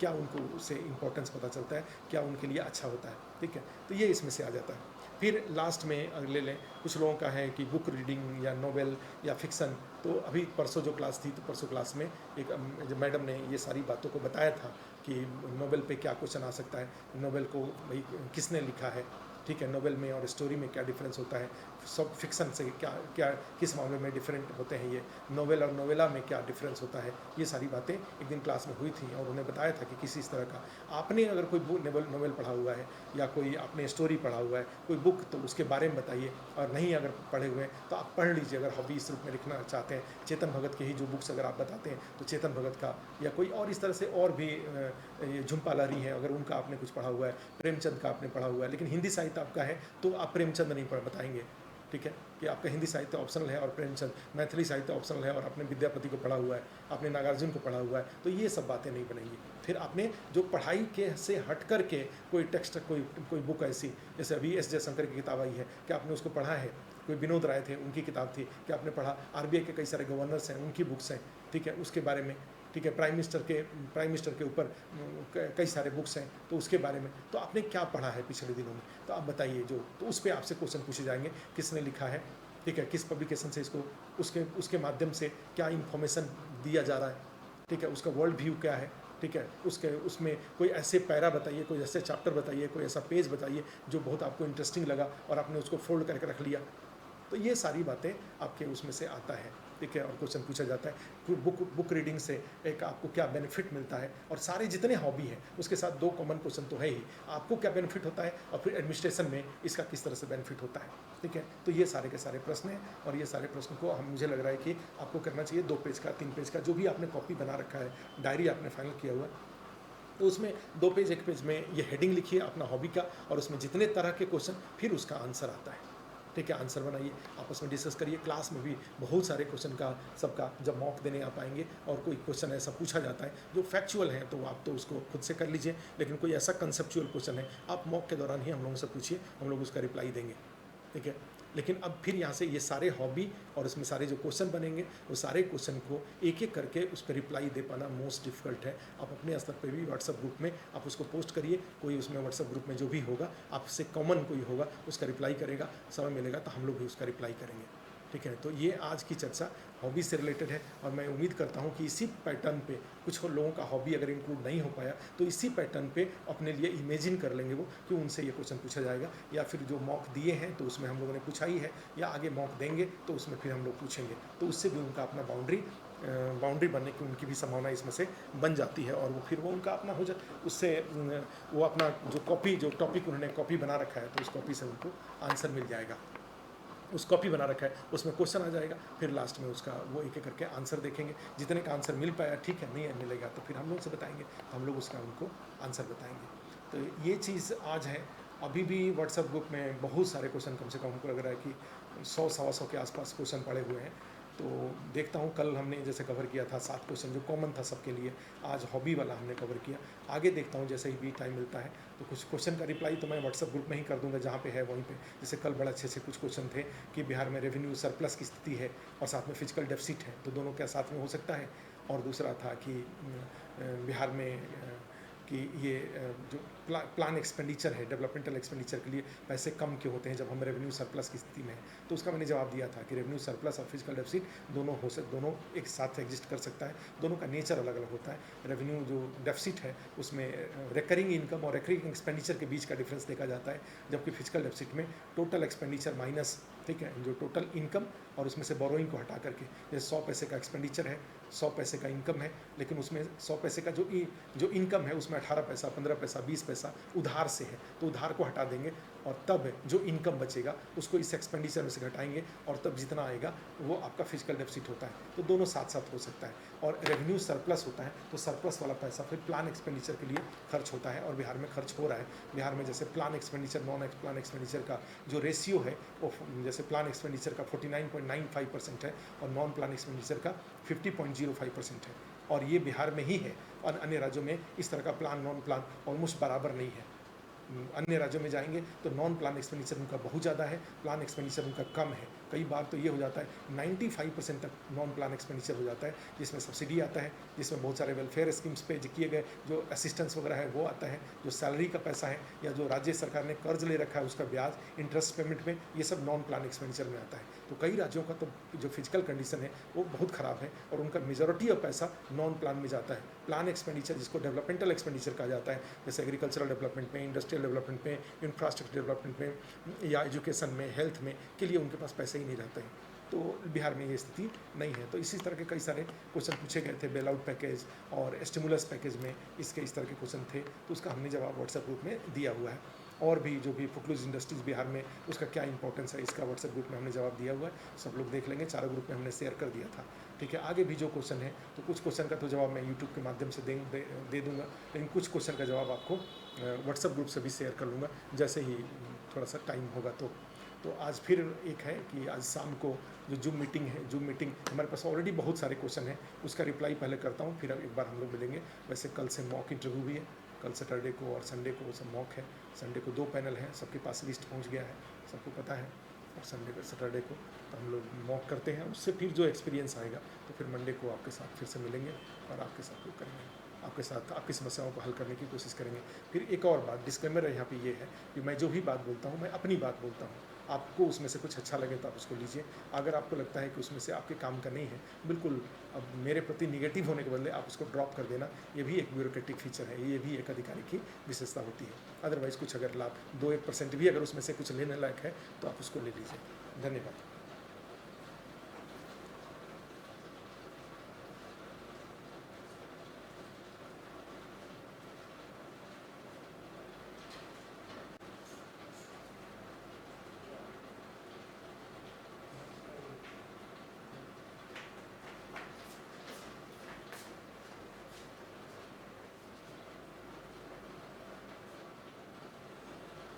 क्या उनको उससे इंपॉर्टेंस पता चलता है, क्या उनके लिए अच्छा होता है, ठीक है। तो ये इसमें से आ जाता है। फिर लास्ट में अगर ले लें, कुछ लोगों का है कि बुक रीडिंग या नोवेल या फिक्सन। तो अभी परसों जो क्लास थी, तो परसों क्लास में एक मैडम ने ये सारी बातों को बताया था कि नोवेल पे क्या क्वेश्चन आ सकता है, नोवेल को भाई किसने लिखा है, ठीक है, नोवेल में और स्टोरी में क्या डिफरेंस होता है, सब फिक्सन से क्या क्या किस मामले में डिफरेंट होते हैं, ये नोवेल और नोवेला में क्या डिफरेंस होता है। ये सारी बातें एक दिन क्लास में हुई थी और उन्हें बताया था कि किसी इस तरह का आपने अगर कोई नोवेल पढ़ा हुआ है या कोई आपने स्टोरी पढ़ा हुआ है, कोई बुक, तो उसके बारे में बताइए। और नहीं अगर पढ़े हुए हैं तो आप पढ़ लीजिए, अगर हॉबी इस रूप में लिखना चाहते हैं। चेतन भगत के ही जो बुक्स अगर आप बताते हैं तो चेतन भगत का, या कोई और इस तरह से और भी झुम्पा लाहिरी है, अगर उनका आपने कुछ पढ़ा हुआ है, प्रेमचंद का आपने पढ़ा हुआ है, लेकिन हिंदी साहित्य आपका है तो आप प्रेमचंद नहीं बताएंगे, ठीक है, कि आपका हिंदी साहित्य ऑप्शनल है और प्रेमचंद, मैथिली साहित्य ऑप्शनल है और आपने विद्यापति को पढ़ा हुआ है, आपने नागार्जुन को पढ़ा हुआ है, तो ये सब बातें नहीं बनेंगी। फिर आपने जो पढ़ाई के से हट कर के कोई टेक्स्ट, कोई बुक ऐसी, जैसे अभी एस जयशंकर की किताब आई है, क्या आपने उसको पढ़ा है। कोई विनोद राय थे, उनकी किताब थी, क्या आपने पढ़ा। आरबीआई के कई सारे गवर्नर्स हैं, उनकी बुक्स हैं, ठीक है, उसके बारे में, ठीक है। प्राइम मिनिस्टर के ऊपर कई सारे बुक्स हैं, तो उसके बारे में तो आपने क्या पढ़ा है पिछले दिनों में, तो आप बताइए। जो तो उस पर आपसे क्वेश्चन पूछे जाएंगे, किसने लिखा है, ठीक है, किस पब्लिकेशन से इसको, उसके माध्यम से क्या इन्फॉर्मेशन दिया जा रहा है, ठीक है, उसका वर्ल्ड व्यू क्या है, ठीक है, उसमें कोई ऐसे पैरा बताइए, कोई ऐसे चैप्टर बताइए, कोई ऐसा पेज बताइए जो बहुत आपको इंटरेस्टिंग लगा और आपने उसको फोल्ड करके रख लिया। तो ये सारी बातें आपके उसमें से आता है, ठीक है। और क्वेश्चन पूछा जाता है बुक रीडिंग से एक आपको क्या बेनिफिट मिलता है, और सारे जितने हॉबी हैं उसके साथ 2 कॉमन क्वेश्चन तो है ही, आपको क्या बेनिफिट होता है और फिर एडमिनिस्ट्रेशन में इसका किस तरह से बेनिफिट होता है, ठीक है। तो ये सारे के सारे प्रश्न हैं, और ये सारे प्रश्न को मुझे लग रहा है कि आपको करना चाहिए 2 पेज का, 3 पेज का, जो भी आपने कॉपी बना रखा है, डायरी आपने फाइनल किया हुआ है, तो उसमें 2 पेज, 1 पेज में ये हेडिंग लिखिए अपना हॉबी का, और उसमें जितने तरह के क्वेश्चन, फिर उसका आंसर आता है, ठीक है। आंसर बनाइए, आपस में डिस्कस करिए। क्लास में भी बहुत सारे क्वेश्चन का सबका जब मॉक देने आप आएंगे और कोई क्वेश्चन ऐसा पूछा जाता है जो फैक्चुअल है, तो आप तो उसको खुद से कर लीजिए, लेकिन कोई ऐसा कंसेप्चुअल क्वेश्चन है, आप मॉक के दौरान ही हम लोगों से पूछिए, हम लोग उसका रिप्लाई देंगे, ठीक है। लेकिन अब फिर यहाँ से ये सारे हॉबी और इसमें सारे जो क्वेश्चन बनेंगे, वो सारे क्वेश्चन को एक एक करके उस पर रिप्लाई दे पाना मोस्ट डिफ़िकल्ट है। आप अपने स्तर पे भी व्हाट्सएप ग्रुप में आप उसको पोस्ट करिए, कोई उसमें व्हाट्सएप ग्रुप में जो भी होगा आपसे कॉमन कोई होगा उसका रिप्लाई करेगा, समय मिलेगा तो हम लोग भी उसका रिप्लाई करेंगे, ठीक है। तो ये आज की चर्चा हॉबी से रिलेटेड है, और मैं उम्मीद करता हूँ कि इसी पैटर्न पे कुछ लोगों का हॉबी अगर इंक्लूड नहीं हो पाया तो इसी पैटर्न पे अपने लिए इमेजिन कर लेंगे वो कि उनसे ये क्वेश्चन पूछा जाएगा, या फिर जो मॉक दिए हैं तो उसमें हम लोगों ने पूछा ही है, या आगे मॉक देंगे तो उसमें फिर हम लोग पूछेंगे, तो उससे भी उनका अपना बाउंड्री बनने की उनकी भी संभावना इसमें से बन जाती है, और वो फिर वो उनका अपना हो जाए, उससे वो अपना जो टॉपिक उन्होंने कॉपी बना रखा है तो उस कॉपी से उनको आंसर मिल जाएगा, उस कॉपी बना रखा है उसमें क्वेश्चन आ जाएगा, फिर लास्ट में उसका वो एक एक करके आंसर देखेंगे, जितने का आंसर मिल पाया ठीक है, नहीं मिलेगा तो फिर हम लोग से बताएंगे, तो हम लोग उसका उनको आंसर बताएंगे। तो ये चीज़ आज है। अभी भी व्हाट्सएप ग्रुप में बहुत सारे क्वेश्चन, कम से कम हमको लग रहा है कि 100 सवा 100 के आसपास क्वेश्चन पड़े हुए हैं। तो देखता हूँ, कल हमने जैसे कवर किया था 7 क्वेश्चन जो कॉमन था सबके लिए, आज हॉबी वाला हमने कवर किया। आगे देखता हूँ जैसे ही भी टाइम मिलता है तो कुछ क्वेश्चन का रिप्लाई तो मैं व्हाट्सएप ग्रुप में ही कर दूंगा, जहाँ पे है वहीं पे। जैसे कल बड़ा अच्छे से कुछ क्वेश्चन थे कि बिहार में रेवेन्यू सरप्लस की स्थिति है और साथ में फिजिकल डेफिसिट है, तो दोनों क्या साथ में हो सकता है। और दूसरा था कि बिहार में कि ये जो प्लान एक्सपेंडिचर है, डेवलपमेंटल एक्सपेंडिचर के लिए पैसे कम क्यों होते हैं जब हम रेवेन्यू सरप्लस की स्थिति में है। तो उसका मैंने जवाब दिया था कि रेवेन्यू सरप्लस और फिजिकल डेफिसिट दोनों एक साथ एग्जिस्ट कर सकता है, दोनों का नेचर अलग अलग होता है। रेवेन्यू जो डेफिसिट है उसमें रिकरिंग इनकम और रिकरिंग एक्सपेंडिचर के बीच का डिफरेंस देखा जाता है, जबकि फिजिकल डेफिसिट में टोटल एक्सपेंडिचर माइनस, ठीक है, जो टोटल इनकम और उसमें से बोरोइंग को हटा करके, जैसे 100 पैसे का एक्सपेंडिचर है, 100 पैसे का इनकम है, लेकिन उसमें 100 पैसे का जो इनकम है उसमें 18 पैसा, 15 पैसा, 20 पैसा उधार से है, तो उधार को हटा देंगे और तब जो इनकम बचेगा उसको इस एक्सपेंडिचर में से घटाएंगे और तब जितना आएगा वो आपका फिजिकल डेफिसिट होता है। तो दोनों साथ साथ हो सकता है। और रेवेन्यू सरप्लस होता है तो सरप्लस वाला पैसा फिर प्लान एक्सपेंडिचर के लिए खर्च होता है, और बिहार में खर्च हो रहा है। बिहार में जैसे plan expenditure non plan expenditure का जो रेशियो है वो जैसे प्लान एक्सपेंडिचर का 49.95% है और नॉन प्लान एक्सपेंडिचर का 50.05% है, और ये बिहार में ही है। और अन्य राज्यों में इस तरह का प्लान नॉन प्लान ऑलमोस्ट बराबर नहीं है। अन्य राज्यों में जाएंगे तो नॉन प्लान एक्सपेंडिचर उनका बहुत ज़्यादा है, प्लान एक्सपेंडिचर उनका कम है। कई बार तो ये हो जाता है 95% तक नॉन प्लान एक्सपेंडिचर हो जाता है, जिसमें सब्सिडी आता है, जिसमें बहुत सारे वेलफेयर स्कीम्स पे जो किए गए जो असिस्टेंस वगैरह है वो आता है, जो सैलरी का पैसा है या जो राज्य सरकार ने कर्ज ले रखा है उसका ब्याज, इंटरेस्ट पेमेंट में, ये सब नॉन प्लान एक्सपेंडिचर में आता है। तो कई राज्यों का तो जो फिजिकल कंडीशन है वो बहुत ख़राब है और उनका मेजॉरिटी ऑफ पैसा नॉन प्लान में जाता है। प्लान एक्सपेंडिचर जिसको डेवलपमेंटल एक्सपेंडिचर कहा जाता है, जैसे एग्रीकल्चरल डेवलपमेंट में, इंडस्ट्रियल डेवलपमेंट में, इंफ्रास्ट्रक्चर डेवलपमेंट में या एजुकेशन में, हेल्थ में के लिए उनके पास पैसे ही नहीं रहते हैं। तो बिहार में ये स्थिति नहीं है। तो इसी तरह के कई सारे क्वेश्चन पूछे गए थे बेल आउट पैकेज और स्टिमुलस पैकेज में, इस तरह के क्वेश्चन थे, तो उसका हमने जवाब व्हाट्सएप ग्रुप में दिया हुआ है। और भी जो भी फुटलूज इंडस्ट्रीज़ बिहार में उसका क्या इंपॉर्टेंस है, इसका व्हाट्सएप ग्रुप में हमने जवाब दिया हुआ है, सब लोग देख लेंगे। चारों ग्रुप में हमने शेयर कर दिया था, ठीक है। आगे भी जो क्वेश्चन है तो कुछ क्वेश्चन का तो जवाब मैं यूट्यूब के माध्यम से दे दूँगा, लेकिन कुछ क्वेश्चन का जवाब आपको व्हाट्सएप ग्रुप से भी शेयर कर लूँगा जैसे ही थोड़ा सा टाइम होगा। तो आज फिर एक है कि आज शाम को जो जूम मीटिंग हमारे पास ऑलरेडी बहुत सारे क्वेश्चन हैं, उसका रिप्लाई पहले करता हूँ, फिर एक बार हम लोग मिलेंगे। वैसे कल से मॉक इंटरव्यू भी है, कल सैटरडे को और संडे को सब मॉक है। संडे को 2 पैनल हैं, सबके पास लिस्ट पहुँच गया है, सबको पता है। और सैटरडे को तो हम लोग मॉक करते हैं, उससे फिर जो एक्सपीरियंस आएगा तो फिर मंडे को आपके साथ फिर से मिलेंगे और आपके साथ वो करेंगे, आपके साथ आपकी समस्याओं को हल करने की कोशिश करेंगे। फिर एक और बात, डिस्क्लेमर यहाँ पे ये है कि मैं जो भी बात बोलता हूँ मैं अपनी बात बोलता हूँ, आपको उसमें से कुछ अच्छा लगे तो आप उसको लीजिए। अगर आपको लगता है कि उसमें से आपके काम का नहीं है, बिल्कुल अब मेरे प्रति निगेटिव होने के बदले आप उसको ड्रॉप कर देना, ये भी एक ब्यूरोक्रेटिक फीचर है, ये भी एक अधिकारी की विशेषता होती है। अदरवाइज़ कुछ अगर लाभ 2-1% भी अगर उसमें से कुछ लेने लायक है तो आप उसको ले लीजिए। धन्यवाद।